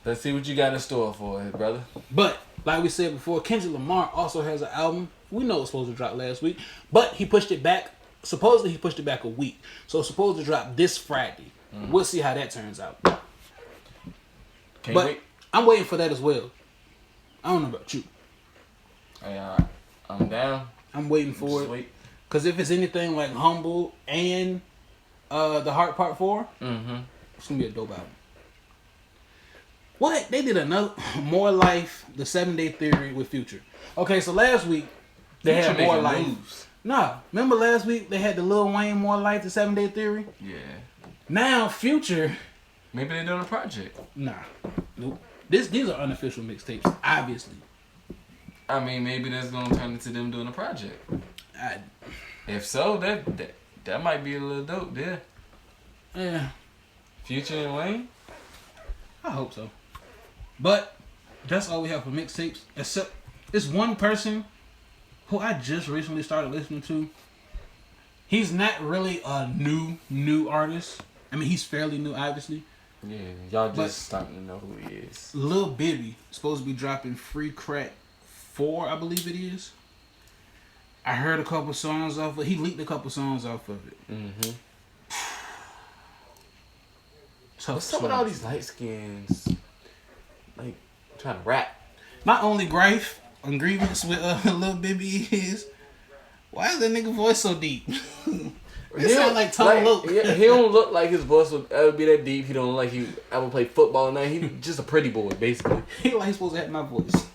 Let's see what you got in store for it, brother. But, like we said before, Kendrick Lamar also has an album. We know it was supposed to drop last week. But he pushed it back. Supposedly he pushed it back a week. So it's supposed to drop this Friday. Mm-hmm. We'll see how that turns out. Can't wait. I'm waiting for that as well. I don't know about you. Hey, I'm down. I'm waiting for Just it. wait. Cause if it's anything like Humble and the Heart Part 4, it's gonna be a dope album. What? They did another More Life, the 7 Day Theory with Future. Okay, so last week they Future had More making Life. moves. Nah, remember last week they had the Lil Wayne More Life, the 7 Day Theory? Yeah. Now Future. Maybe they're doing a project. Nah. Nope. These are unofficial mixtapes, obviously. I mean, maybe that's gonna turn into them doing a project. If so, that might be a little dope, yeah. Yeah. Future and Wayne? I hope so. But that's all we have for mixtapes. Except it's one person who I just recently started listening to. He's not really a new artist. I mean, he's fairly new, obviously. Yeah, y'all just starting to know who he is. Lil Bibby supposed to be dropping Free Crack 4, I believe it is. I heard a couple songs off of it. He leaked a couple songs off of it. What's up with all these light skins? Like, trying to rap. My only gripe and grievance with Lil Bibby is, why is that nigga voice so deep? It sound like Tom Luke. He don't look like his voice would ever be that deep. He don't look like he ever play football and that. He's just a pretty boy, basically. He like supposed to have my voice.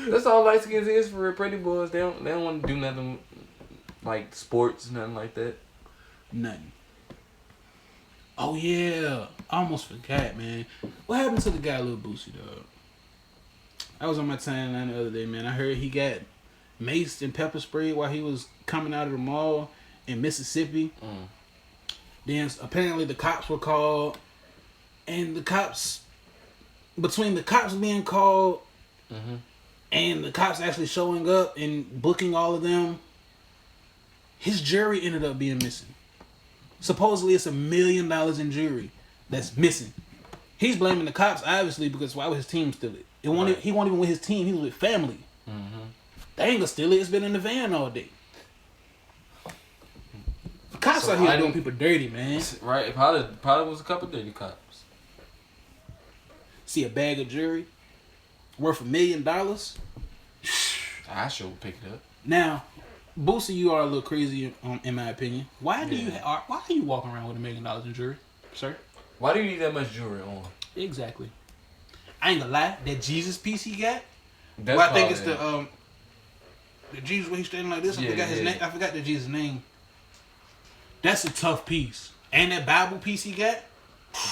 That's all light skins is for pretty boys. They don't want to do nothing like sports, nothing like that. Nothing. Oh yeah, I almost forgot, man. What happened to the guy Lil Boosie, dog? I was on my timeline the other day, man. I heard he got maced and pepper sprayed while he was coming out of the mall in Mississippi. Then apparently the cops were called, and the cops, between the cops being called and the cops actually showing up and booking all of them, his jury ended up being missing. Supposedly it's $1 million in jury that's missing. He's blaming the cops, obviously, because why would his team steal it? He wasn't even with his team, he was with family. They ain't gonna steal it, it's been in the van all day. The cops out here doing people dirty, man. Right, it probably was a couple dirty cops. See a bag of jewelry worth $1 million. I sure would pick it up. Now, Boosie, you are a little crazy, in my opinion. Why are you walking around with $1 million in jewelry, sir? Why do you need that much jewelry on? Exactly. I ain't gonna lie, that Jesus piece he got. That's I think it's the Jesus where he's standing like this. I forgot his name. I forgot the Jesus name. That's a tough piece. And that Bible piece he got.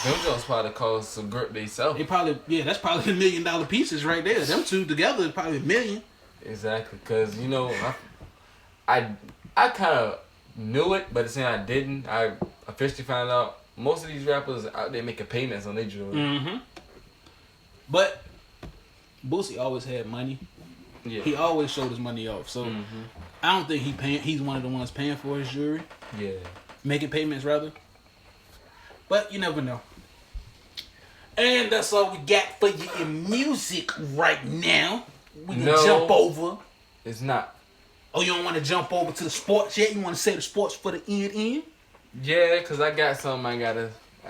Them Jones probably cost some grip themselves. They probably, that's probably $1 million pieces right there. Them two together is probably $1 million. Exactly, cause you know, I kind of knew it, but at the same time I didn't. I officially found out most of these rappers out there making payments on their jewelry. But Boosie always had money. Yeah. He always showed his money off. So I don't think he's one of the ones paying for his jewelry. Yeah. Making payments rather. But you never know. And that's all we got for you in music right now. We can jump over. It's not. Oh, you don't want to jump over to the sports yet? You want to say the sports for the end? Yeah, cause I got something I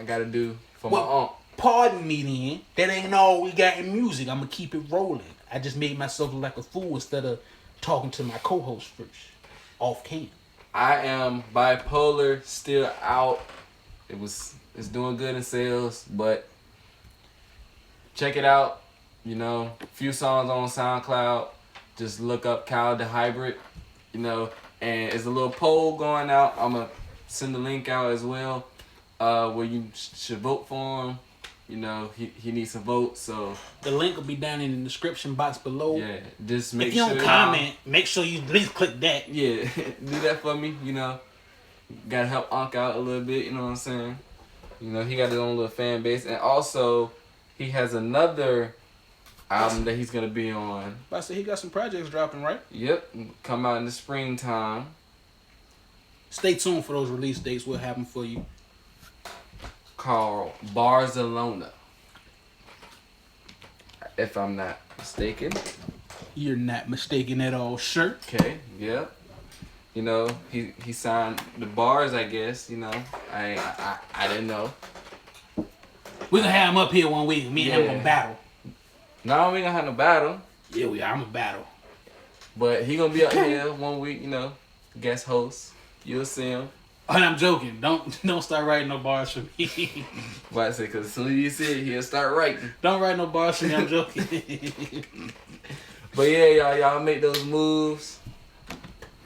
gotta do for my aunt. Pardon me then. That ain't all we got in music. I'm gonna keep it rolling. I just made myself look like a fool instead of talking to my co-host first. Off cam. I am bipolar, still out. It's doing good in sales, but check it out. You know, a few songs on SoundCloud. Just look up Kyle the Hybrid. You know, and there's a little poll going out. I'm gonna send the link out as well, where you should vote for him. You know, he needs some votes, so the link will be down in the description box below. Yeah, just make sure. If you don't comment, make sure you at least click that. Yeah, do that for me. You know, gotta help Unc out a little bit. You know what I'm saying? You know, he got his own little fan base, and also he has another album that he's gonna be on. I said he got some projects dropping, right? Yep, come out in the springtime. Stay tuned for those release dates. We'll have them for you. Called Barcelona, if I'm not mistaken. You're not mistaken at all, sure. Okay, yeah. You know, he signed the bars, I guess. You know, I didn't know. We gonna have him up here one week. Me and him gonna battle. No, we gonna have no battle. Yeah, we are. I'm a battle. But he gonna be out here one week, guest host. You'll see him. And I'm joking. Don't start writing no bars for me. Why I say? Because as soon as you see it, he'll start writing. Don't write no bars for me. I'm joking. But yeah, y'all make those moves.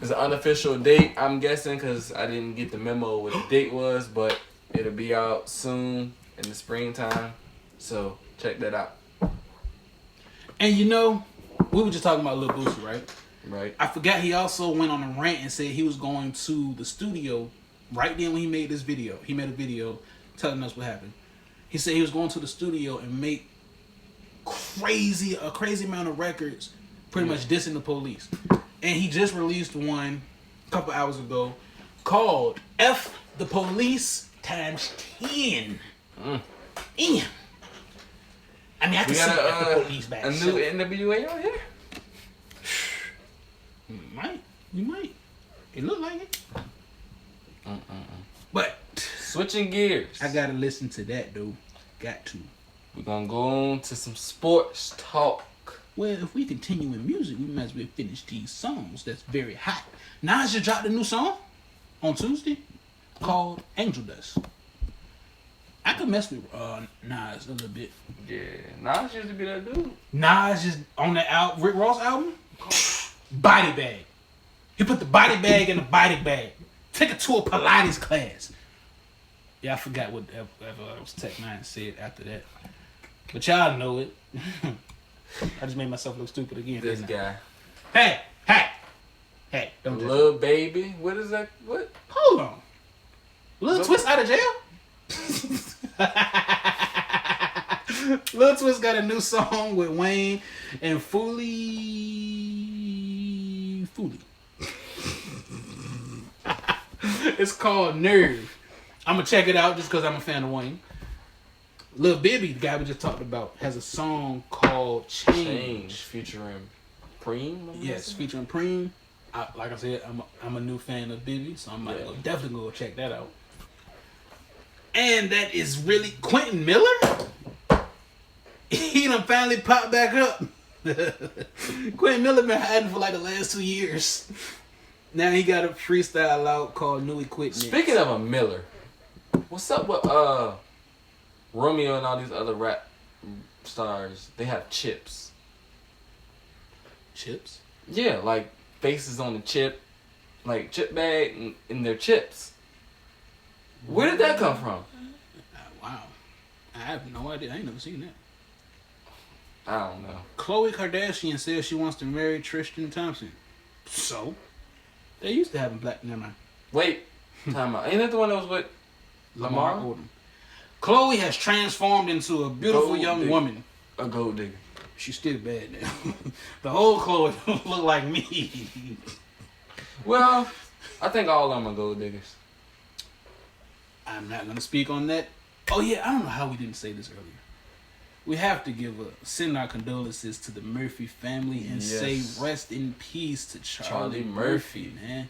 It's an unofficial date, I'm guessing, because I didn't get the memo what the date was, but it'll be out soon in the springtime. So check that out. And we were just talking about Lil Boosie, right? Right. I forgot he also went on a rant and said he was going to the studio right then when he made this video. He made a video telling us what happened. He said he was going to the studio and make a crazy amount of records, pretty much dissing the police. And he just released one a couple hours ago called F the Police times 10. Damn. I mean, I can see F the Police back. A new NWA out here? You might. It look like it. But switching gears. I gotta listen to that, though. Got to. We're gonna go on to some sports talk. Well, if we continue with music, we might as well finish these songs that's very hot. Nas just dropped a new song on Tuesday called Angel Dust. I could mess with Nas a little bit. Yeah, Nas used to be that dude. Nas just on that Rick Ross album, body bag. He put the body bag in the body bag. Take it to a Pilates class. Yeah, I forgot what Tech 9 said after that. But y'all know it. I just made myself look stupid again. This guy. Hey, don't do Lil Baby. What is that? What? Hold on. Lil Twist out of jail? Lil Twist got a new song with Wayne and Foolie. It's called Nerve. I'm going to check it out just because I'm a fan of Wayne. Lil Bibby, the guy we just talked about, has a song called Change. Featuring Preem? Yes, featuring Preem. Like I said, I'm a new fan of Bibby, so I'm definitely going to check that out. And that is really Quentin Miller? He done finally popped back up. Quentin Miller been hiding for like the last 2 years. Now he got a freestyle out called New Equipment. Speaking of a Miller, what's up with Romeo and all these other rap stars? They have chips. Chips? Yeah, like faces on the chip, like chip bag in their chips. Where did that come from? Wow. I have no idea. I ain't never seen that. I don't know. Khloe Kardashian says she wants to marry Tristan Thompson. So? They used to have a black... Never mind. Wait. Time out. Ain't that the one that was with Lamar Odom? Khloe has transformed into a beautiful young woman. A gold digger. She's still bad now. The whole Khloe don't look like me. Well, I think all of them are gold diggers. I'm not going to speak on that. Oh, yeah, I don't know how we didn't say this earlier. We have to send our condolences to the Murphy family and say rest in peace to Charlie Murphy, man.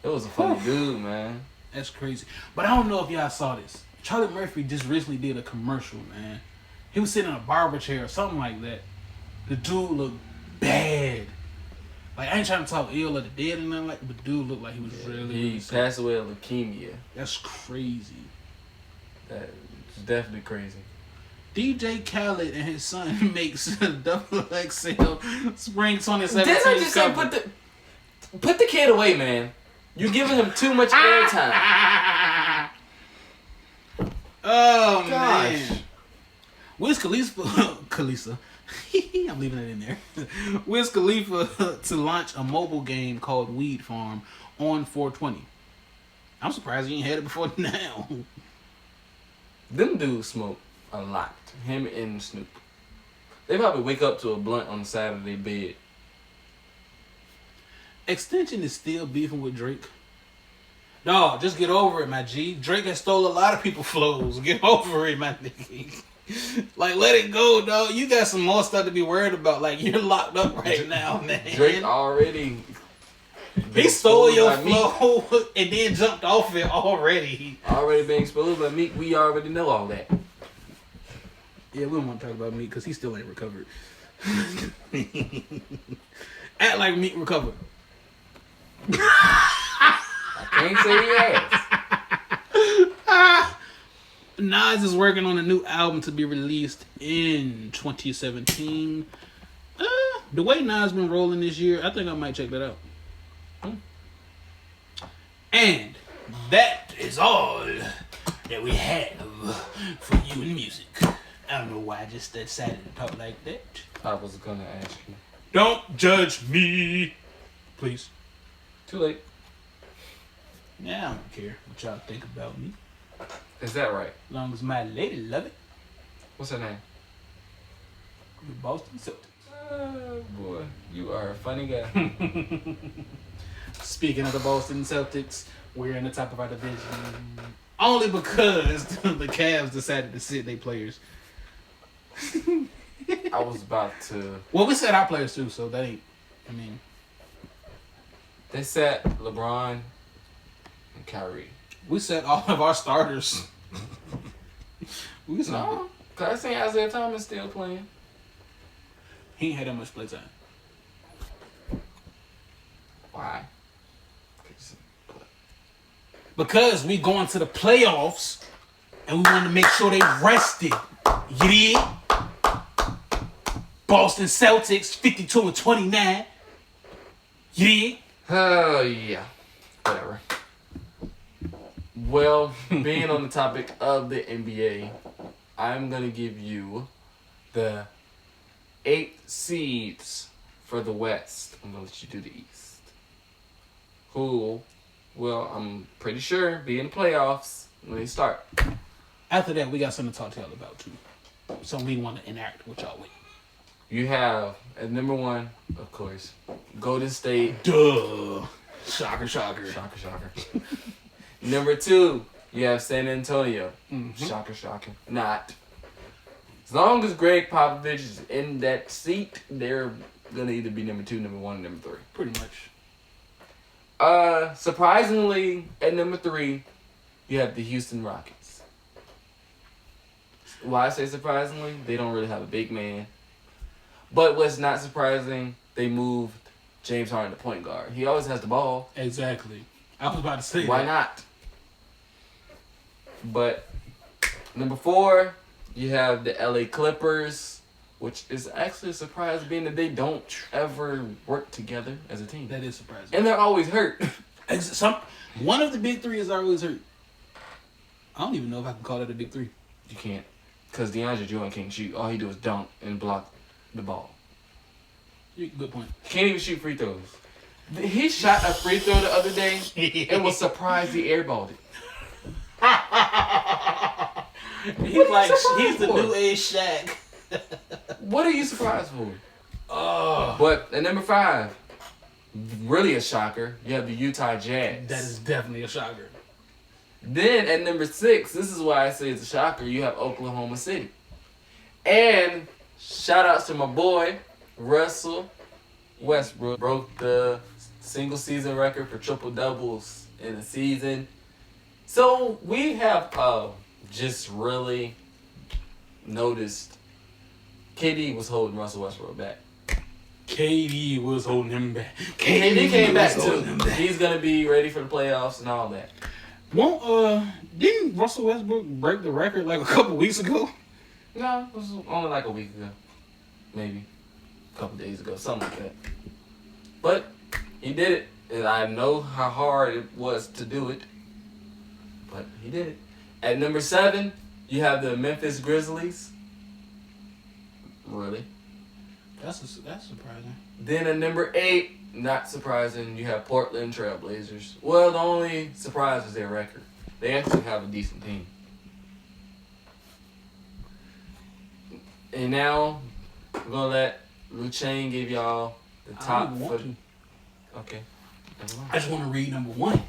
It was a funny dude, man. That's crazy. But I don't know if y'all saw this. Charlie Murphy just recently did a commercial, man. He was sitting in a barber chair or something like that. The dude looked bad. Like, I ain't trying to talk ill of the dead and nothing like that, but the dude looked like he was He passed away of leukemia. That's crazy. That's definitely crazy. DJ Khaled and his son makes a double XL spring 2017. Didn't I just say put the kid away, man? You giving him too much airtime. Oh man. Wiz Khalifa, I'm leaving it in there. Wiz Khalifa to launch a mobile game called Weed Farm on 420. I'm surprised he ain't had it before now. Them dudes smoke a lot. Him and Snoop. They probably wake up to a blunt on the side of their bed. Extension is still beefing with Drake. No, just get over it, my G. Drake has stole a lot of people's flows. Get over it, my nigga. Like, let it go, dog. You got some more stuff to be worried about. Like, you're locked up right now, man. Drake already... He stole your flow and then jumped off it already. Already being exposed by Meek. We already know all that. Yeah, we don't want to talk about Meek because he still ain't recovered. Act like Meek recovered. I can't say he has. Nas is working on a new album to be released in 2017. The way Nas been rolling this year, I think I might check that out. And that is all that we have for you in music. I don't know why I just decided to talk like that. I was gonna ask you. Don't judge me, please. Too late. Yeah, I don't care what y'all think about me. Is that right? As long as my lady love it. What's her name? The Boston Celtics. Boy, you are a funny guy. Speaking of the Boston Celtics, we're in the top of our division. Only because the Cavs decided to sit their players. I was about to. Well, we set our players too, so that ain't. I mean, They sat LeBron and Kyrie. we set all of our starters. We set No, cause I seen Isaiah Thomas still playing. He ain't had that much play time. Why? Because we going to the playoffs and we want to make sure they rested. You dig? Boston Celtics 52-29. You dig? Oh yeah, whatever. Well, being on the topic of the NBA, I'm gonna give you the 8 seeds for the West. I'm gonna let you do the East. Who will, I'm pretty sure, be in the playoffs when they start. After that, we got something to talk to y'all about too. Something we want to interact with y'all with. You have, at number 1, of course, Golden State. Duh. Shocker, shocker. Shocker, shocker. Number 2, you have San Antonio. Mm-hmm. Shocker, shocker. Not. As long as Greg Popovich is in that seat, they're going to either be number 2, number 1, or number 3. Pretty much. Surprisingly, at number 3, you have the Houston Rockets. Why I say surprisingly? They don't really have a big man. But what's not surprising, they moved James Harden to point guard. He always has the ball. Exactly. I was about to say Why that. not? But number 4, you have the LA Clippers, which is actually a surprise being that they don't ever work together as a team. That is surprising. And they're always hurt. One of the big 3 is always hurt. I don't even know if I can call that a big 3. You can't. Because DeAndre Jordan can't shoot. All he do is dunk and block the ball. Good point. Can't even shoot free throws. He shot a free throw the other day and was surprised he airballed it. He's the new age Shaq. What are you surprised for? Oh. But at number 5, really a shocker, you have the Utah Jazz. That is definitely a shocker. Then at number 6, this is why I say it's a shocker, you have Oklahoma City. And shout outs to my boy, Russell Westbrook. Broke the single season record for triple doubles in a season. So we have just really noticed KD was holding Russell Westbrook back. KD was holding him back. KD came back too. Back. He's gonna be ready for the playoffs and all that. Didn't Russell Westbrook break the record like a couple weeks ago? No, it was only like a week ago. Maybe. A couple days ago, something like that. But he did it. And I know how hard it was to do it. But he did it. At number 7, you have the Memphis Grizzlies. Really? That's surprising. Then at number 8, not surprising, you have Portland Trail Blazers. Well, the only surprise is their record. They actually have a decent team. And now, we're going to let Luchain give y'all the top. Okay. I just want to read number 1.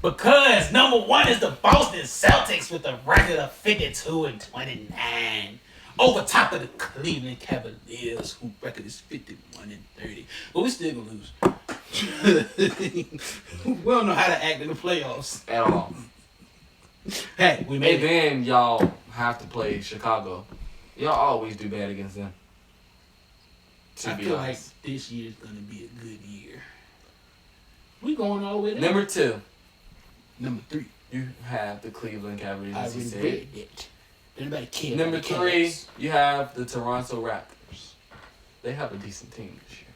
Because number 1 is the Boston Celtics with a record of 52-29. Over top of the Cleveland Cavaliers, whose record is 51-30. But we still gonna lose. We don't know how to act in the playoffs. At all. Hey, we made And it. then y'all have to play Chicago. Y'all always do bad against them. I feel like this year's gonna be a good year. We going all the way down. Number 2. Number 3. You have the Cleveland Cavaliers. I read it. Anybody care? Number 3, you have the Toronto Raptors. They have a decent team this year.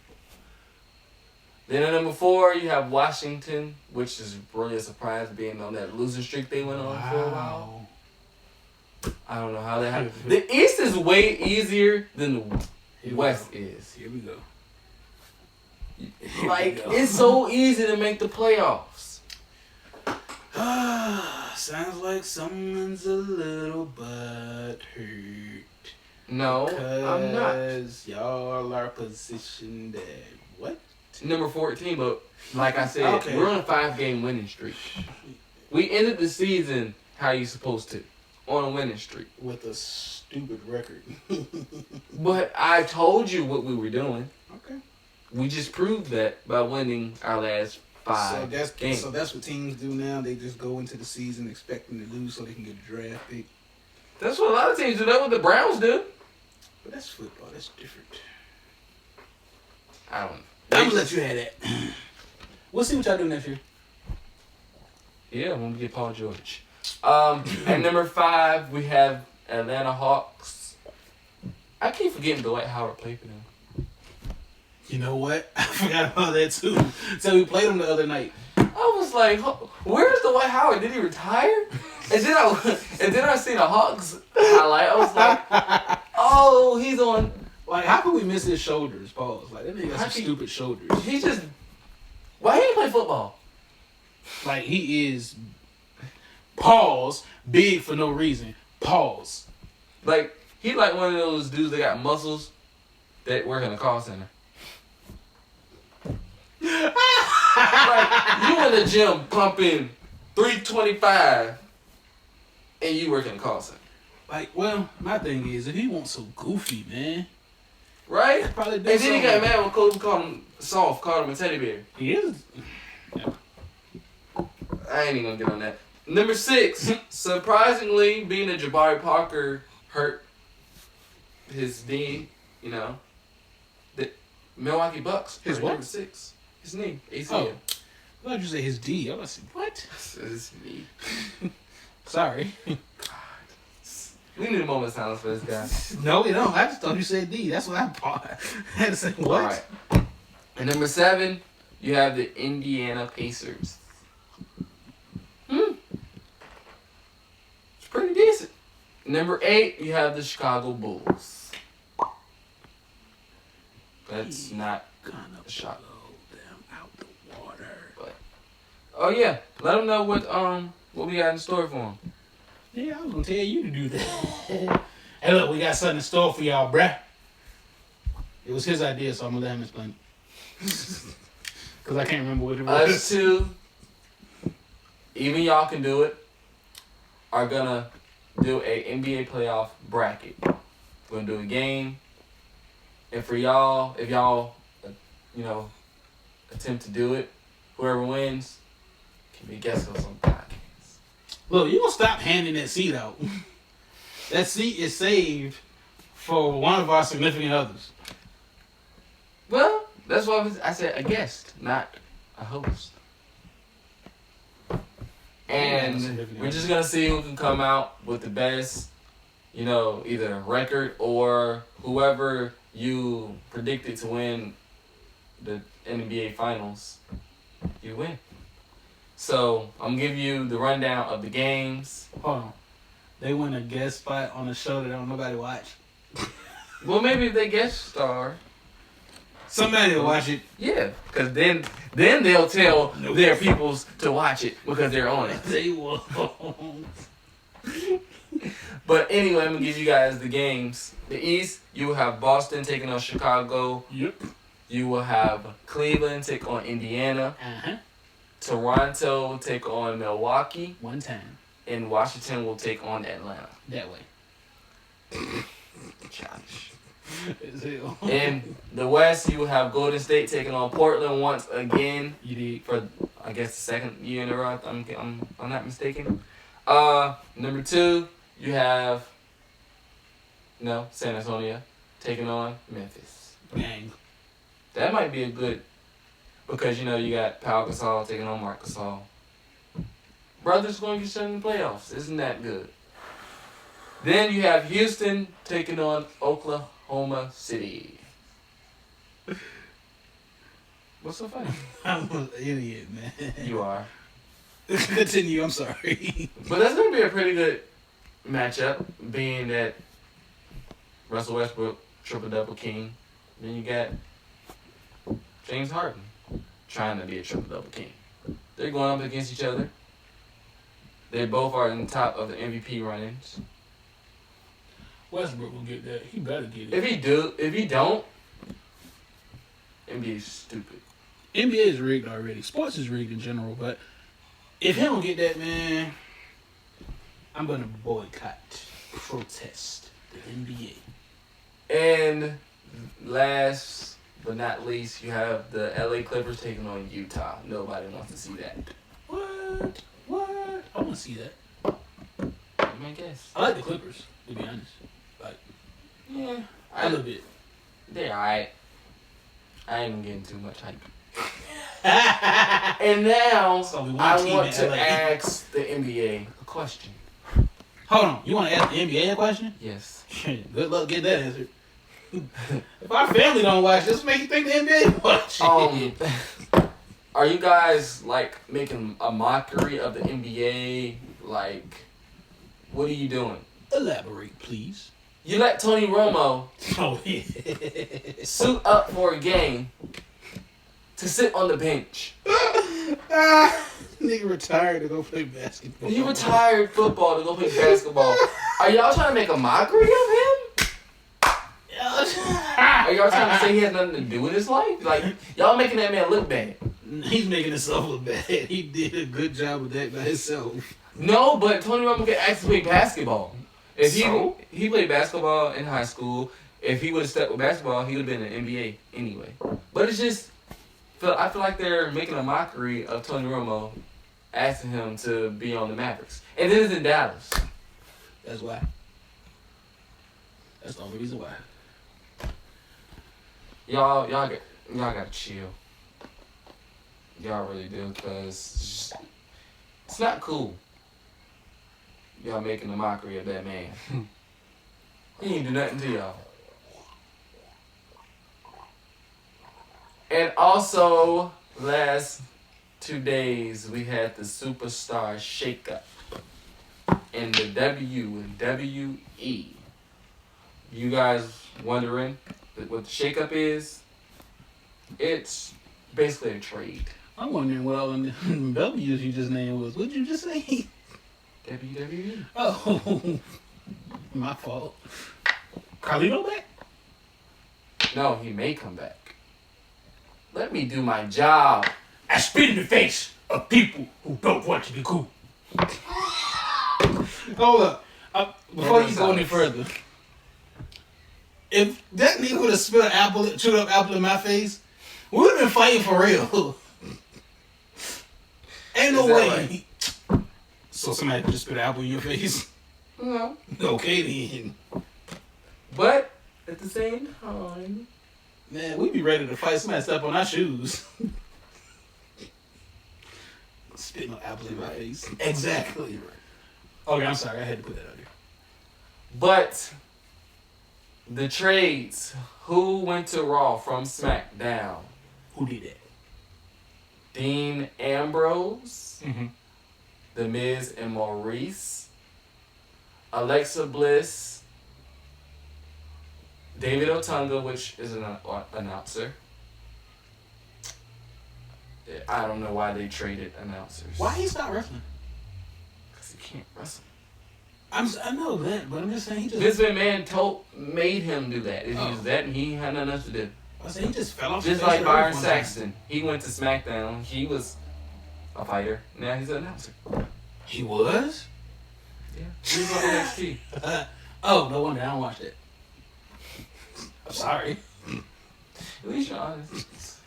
Then at number 4, you have Washington, which is really a surprise being on that losing streak they went on for a while. I don't know how that happened. The East is way easier than the West is. Here we go. It's so easy to make the playoffs. Sounds like someone's a little butthurt. No, I'm not. Because y'all are positioned at what? Number 14, but like I said, we're on a 5-game winning streak. We ended the season how you supposed to, on a winning streak. With a stupid record. But I told you what we were doing. Okay. We just proved that by winning our last 5 games. So that's what teams do now. They just go into the season expecting to lose so they can get a draft pick. That's what a lot of teams do. That's what the Browns do. But that's football. That's different. I don't know. I'm gonna let you have that. We'll see what y'all do next year. Yeah, when we get Paul George. At number 5, we have Atlanta Hawks. I keep forgetting Dwight Howard played for them. You know what? I forgot about that too. So we played him the other night. I was like, "Where's Dwight Howard? Did he retire?" And then I seen a Hawks highlight. I was like, "Oh, he's on." Like, how could we miss his shoulders? Pause. Like, that nigga got some stupid shoulders. He just. Why he ain't play football? Like, he is. Pause. Big for no reason. Pause. Like, he like one of those dudes that got muscles that work in a call center. Like, you in the gym pumping 325 and you work in a call center. Like, well, my thing is, if he wants so goofy, man. Right? Probably and then he got mad when Kobe called him soft, called him a teddy bear. He is. Yeah. I ain't even gonna get on that. Number 6, surprisingly, being that Jabari Parker hurt his knee, the Milwaukee Bucks. His what? Number 6. His knee. ACL. Oh. I thought you said his D. I was like, what? His knee. Sorry. We need a moment of silence for this guy. No, we don't. I just thought you said D. That's what I had to say. What? All right. And number 7, you have the Indiana Pacers. It's pretty decent. Number 8, you have the Chicago Bulls. That's not gonna a shot. blow them out the water. But oh yeah, let them know what we got in store for them. Yeah, I was gonna tell you to do that. Hey, look, we got something in store for y'all, bruh. It was his idea, so I'm gonna let him explain it. Cause I can't remember what it was. Us two, even y'all can do it, are gonna do a NBA playoff bracket. We're gonna do a game. And for y'all, if y'all, attempt to do it, whoever wins can be guest host on the podcast. Look, you gonna stop handing that seat out. That seat is saved for one of our significant others. Well, that's why I said a guest, not a host. And we're just gonna see who can come out with the best, either record or whoever you predicted to win the NBA Finals, you win. So I'm gonna give you the rundown of the games. Hold on. They win a guest spot on a show that don't nobody watch. Well, maybe if they guest star, somebody will watch it. Yeah, because then they'll tell their peoples to watch it because they're on it. They won't. But anyway, I'm gonna give you guys the games. The East, you will have Boston taking on Chicago. Yep. You will have Cleveland take on Indiana. Uh-huh. Toronto take on Milwaukee. One time. And Washington will take on Atlanta. That way. Childish. In the West, you will have Golden State taking on Portland once again. You did. For, I guess, the second year in a row, I'm not mistaken. Number 2, you have San Antonio taking on Memphis. Gang. That might be a good, because you know you got Pau Gasol taking on Marc Gasol. Brothers going to get shut in the playoffs. Isn't that good? Then you have Houston taking on Oklahoma City. What's so funny? I'm an idiot, man. You are. Continue, I'm sorry. But that's going to be a pretty good matchup, being that Russell Westbrook, triple-double king. Then you got James Harden trying to be a triple-double king. They're going up against each other. They both are in the top of the MVP run-ins. Westbrook will get that. He better get it. If he don't, NBA is stupid. NBA is rigged already. Sports is rigged in general, but if he don't get that, man, I'm gonna boycott, protest the NBA. And last but not least, you have the LA Clippers taking on Utah. Nobody wants to see that. What? I want to see that. I mean, guess. I like the Clippers, to be honest. Like, Yeah, a little bit. They're alright. I ain't getting too much hype. And now, I want to ask the NBA a question. Hold on. You want to ask the NBA a question? Yes. Good luck getting that answered. If our family don't watch, just make you think the NBA watch. Are you guys, like, making a mockery of the NBA? Like, what are you doing? Elaborate, please. You let Tony Romo suit up for a game to sit on the bench. Nigga retired to go play basketball. He retired football to go play basketball. Are y'all trying to make a mockery of him? Are y'all trying to say he has nothing to do with his life? Like, y'all making that man look bad. He's making himself look bad. He did a good job with that by himself. No, but Tony Romo can actually play basketball. If he played basketball in high school, if he would have stuck with basketball, he would have been in the NBA anyway. But it's just, I feel like they're making a mockery of Tony Romo, asking him to be on the Mavericks. And this is in Dallas. That's why. That's the only reason why. Y'all gotta chill. Y'all really do, because it's not cool. Y'all making a mockery of that man. He ain't do nothing to y'all. And also, last 2 days, we had the superstar shakeup in the WWE. You guys wondering what the shakeup is? It's basically a trade. I'm wondering what all the W's you just named was. What'd you just say? WWE. Oh, my fault. Carlito back? No, he may come back. Let me do my job. I spit in the face of people who don't want to be cool. Hold up. Before you go any further, if that nigga would have chewed up apple in my face, we would have been fighting for real. Ain't no way. Right? So somebody just spit an apple in your face? No. Okay then. But at the same time, Man, we be ready to fight. Somebody step on our shoes. Spit no apple in my face. Exactly. Okay, I'm sorry. I had to put that out there. but the trades, who went to Raw from SmackDown? Who did that? Dean Ambrose, Mm-hmm. The Miz and Maurice, Alexa Bliss, David Otunga, which is an announcer. I don't know why they traded announcers. Why he stopped wrestling? Because he can't wrestle. I know that, but I'm just saying he just. Vince McMahon made him do that. He was that, and he had nothing else to do. I said he just fell off. Just like Byron Saxton, he went to SmackDown. He was a fighter. Now he's an announcer. He was. Yeah, he was on NXT. Oh, no wonder I don't watch that. I'm sorry. At least you're honest.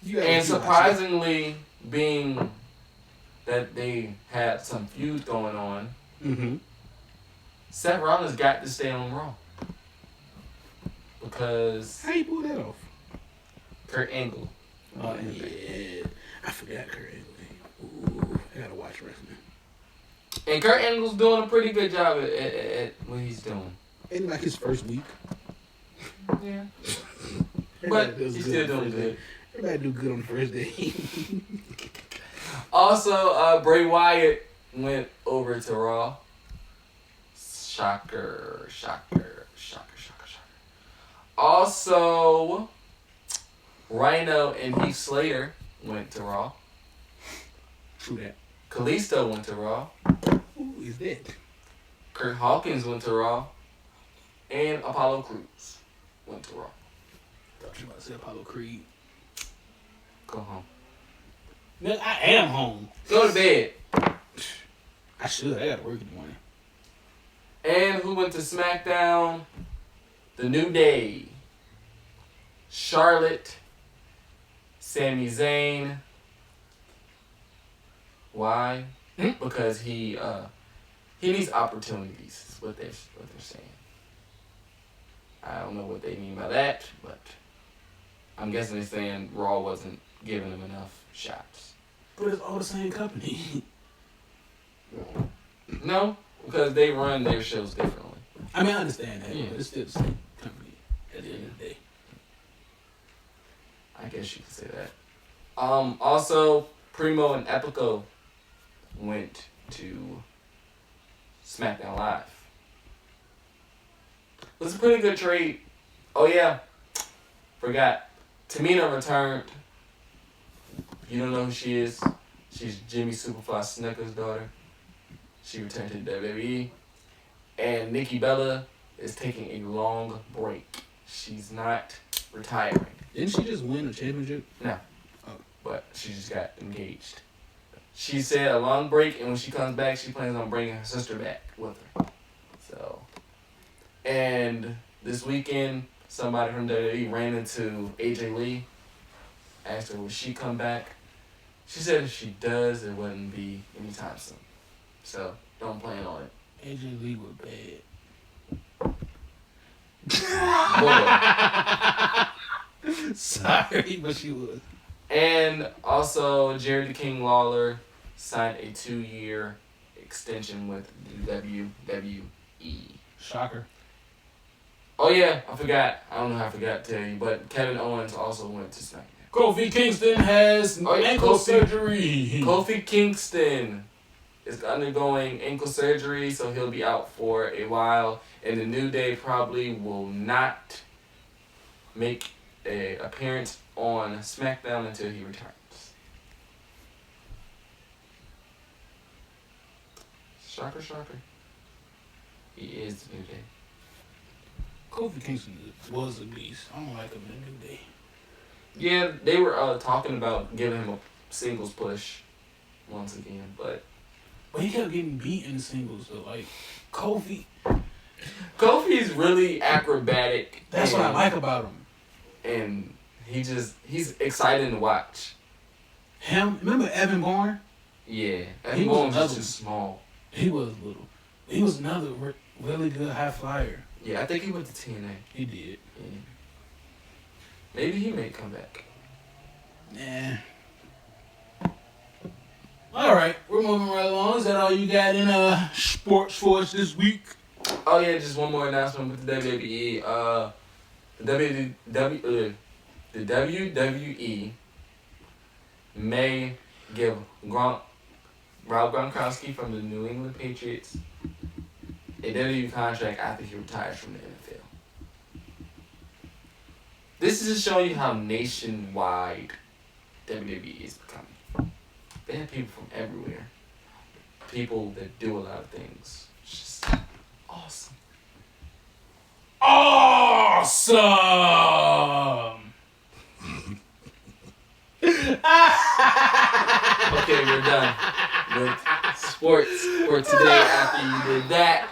You And surprisingly, being that they had some feud going on, Mm-hmm. Seth Rollins got to stay on Raw Because How you pull that off? Kurt Angle. Oh yeah, I forgot Kurt Angle. Ooh, I gotta watch wrestling. And Kurt Angle's doing a pretty good job at what he's doing. Ain't like his first week. Yeah. But he's still doing good. Everybody do good on the first day. Also, Bray Wyatt went over to Raw. Shocker. Also, Rhino and Heath Slater went to Raw. True that. Kalisto went to Raw. Who is that? Kurt Hawkins went to Raw. And Apollo Crews went to Raw. Thought you about to say Apollo Creed. Go home. Man, I am home. Go to bed. I should. I gotta work in the morning. And who went to SmackDown? The New Day. Charlotte. Sami Zayn. Why? Because he needs opportunities. Is what they're saying. I don't know what they mean by that, but I'm guessing they're saying Raw wasn't giving him enough shots. But it's all the same company. No, because they run their shows differently. I mean, I understand that, Yeah. but it's still the same company at the end of the day. I guess you could say that. Also, Primo and Epico went to SmackDown Live. It was a pretty good trade. Oh yeah, forgot. Tamina returned. You don't know who she is? She's Jimmy Superfly Snuka's daughter. She returned to WWE. And Nikki Bella is taking a long break. She's not retiring. Didn't she just win a championship? No. Oh. But she just got engaged. She said a long break, and when she comes back, she plans on bringing her sister back with her. So, and this weekend, somebody from WWE ran into AJ Lee. Asked her, will she come back? She said if she does, it wouldn't be anytime soon. So, don't plan on it. AJ Lee was bad. Sorry, but she was. And also, Jerry the King Lawler signed a 2-year extension with the WWE. Shocker. Oh yeah, I forgot. I don't know how I forgot to tell you, but Kevin Owens also went to SmackDown. Kofi Kingston has ankle surgery. Kofi Kingston is undergoing ankle surgery, so he'll be out for a while. And the New Day probably will not make an appearance on SmackDown until he returns. Shocker, shocker. He is the New Day. Kofi Kingston was a beast. I don't like him in the New Day. Yeah, they were talking about giving him a singles push once again, but he kept getting beat in singles, though. Like, Kofi's really acrobatic. That's what I like about him. And he's exciting to watch. Him? Remember Evan Bourne? Yeah. He Bourne was was just small. He was little. He was another really good high flyer. Yeah, I think he went to TNA. He did. Yeah. Maybe he may come back. Nah. All right, we're moving right along. Is that all you got in sports for us this week? Oh yeah, just one more announcement with the WWE. The WWE may give Rob Gronkowski from the New England Patriots a WWE contract after he retires from the NFL. This is just showing you how nationwide WWE is becoming. They have people from everywhere. People that do a lot of things. It's just awesome. Awesome! Okay, we're done with sports for today after you did that.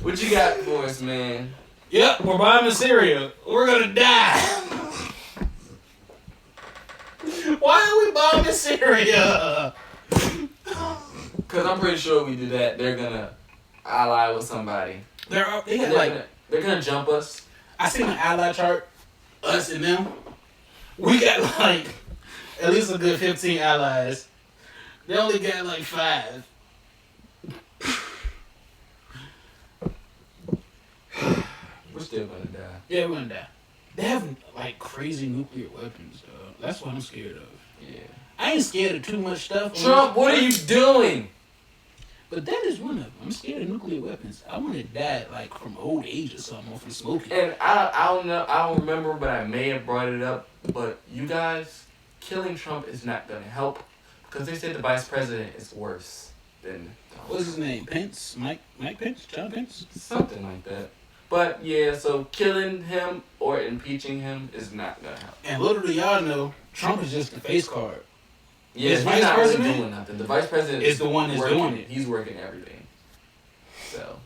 What you got for us, man? Yep, we're buying the cereal. We're gonna die. Why are we buying the cereal? Because I'm pretty sure we do that, they're gonna ally with somebody. They got They're gonna jump us. I seen an ally chart, us and them. We got like at least a good 15 allies. They only got like 5. We're still gonna die. Yeah, we're gonna die. They have like crazy nuclear weapons, dog. That's what I'm scared of. Yeah. I ain't scared of too much stuff. Trump, what are you doing? But that is one of them. I'm scared of nuclear weapons. I want to die like from old age or something from smoking. And I don't know. I don't remember, but I may have brought it up. But you guys, killing Trump is not gonna help because they said the vice president is worse than. What's his name? Pence? Mike Pence? John Pence? Something like that. But yeah, so killing him or impeaching him is not gonna help. And little do y'all know, Trump is just the face card. Yeah, His he's vice not really president doing nothing. The vice president is the one that's working, doing it. He's working everything. So.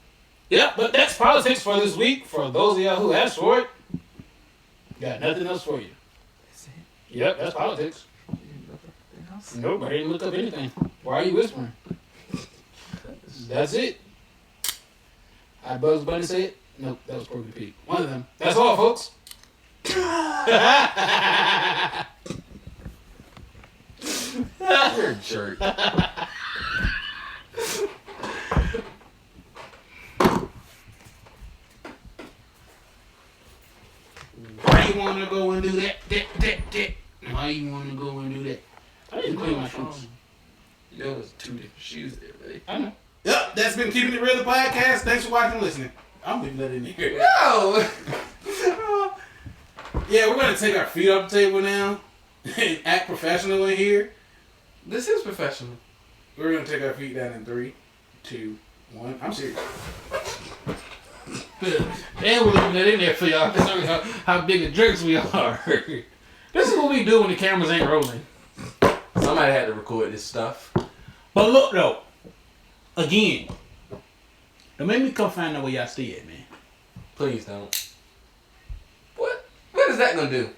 Yeah, but that's politics for this week. For those of y'all who asked for it, got nothing else for you. Yep, that's politics. Nope, I didn't look up anything. Why are you whispering? That's it. How Bugs Bunny say it? Nope, that was Porky Pig. One of them. That's all, folks. You're a jerk. Why you want to go and do that? Why you want to go and do that? I didn't clean my shoes. There was 2 different shoes there, buddy. I know. Yep, that's been Keeping It Real, the podcast. Thanks for watching and listening. I'm leaving that in here. No! Yeah, we're going to take our feet off the table now and act professional in here. This is professional. We're going to take our feet down in 3, 2, 1. I'm serious. And we're leaving that in there for y'all to show you how big of jerks we are. This is what we do when the cameras ain't rolling. Somebody had to record this stuff. But look, though. Again. Don't make me come find out where y'all stay at, man. Please don't. What is that gonna do?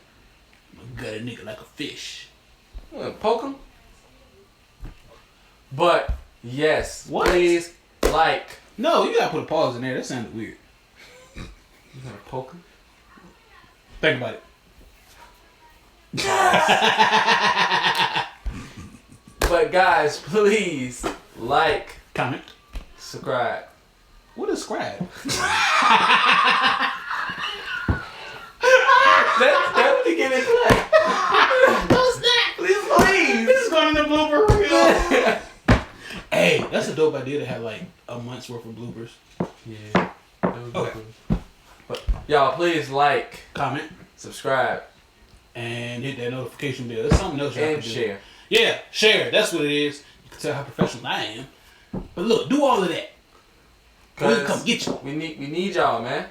Gut a nigga like a fish. What, poke him? But, yes. What? Please, like. No, you gotta put a pause in there. That sounded weird. You gonna poke him? Think about it. But guys, please like, comment, subscribe. What is scribe? That would get it like. What's that? Please. This is going in the blooper reel. Hey, that's a dope idea to have like a month's worth of bloopers. Yeah. Okay. But y'all, please like, comment, subscribe, and hit that notification bell. There's something else y'all can do. share. Yeah, share. That's what it is. You can tell how professional I am. But look, do all of that. We can come get you. We need y'all, man.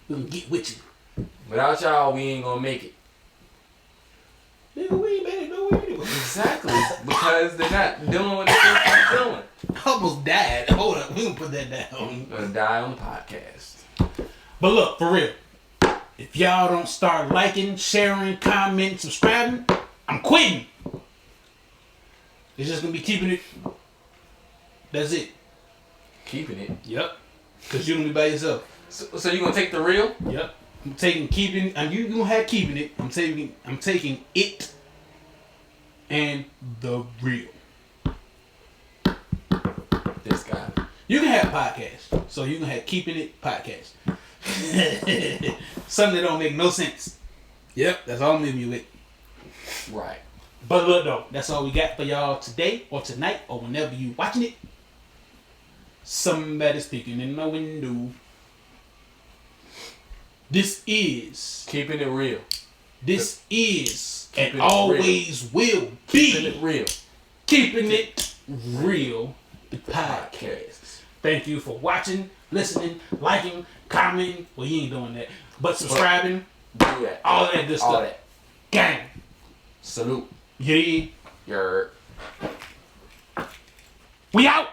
We can get with you. Without y'all, we ain't gonna make it. Nigga, we ain't made it nowhere anyway. Exactly. Because they're not doing what they're supposed to be doing. I almost died. Hold up, we gonna put that down. I'm gonna die on the podcast. But look, for real. If y'all don't start liking, sharing, commenting, subscribing, I'm quitting. It's just gonna be keeping it. That's it. Keeping it. Yep. Cause you're gonna be by yourself. So you gonna take the real? Yep. I'm taking keeping, and you gonna have keeping it. I'm taking it and the real. This guy. You can have podcasts, so you can have keeping it podcast. Something that don't make no sense. Yep, that's all I'm leaving you with. Right. But look though, that's all we got for y'all today or tonight or whenever you watching it. Somebody's peeking in the window. This is Keeping it real. This is Keeping and it always will be Keeping it real. Keeping it real, the podcast. Thank you for watching, listening, liking, commenting. Well, you ain't doing that, but subscribing, Do that. all that good All stuff. that. Gang. Salute. Yeah. You're. We out.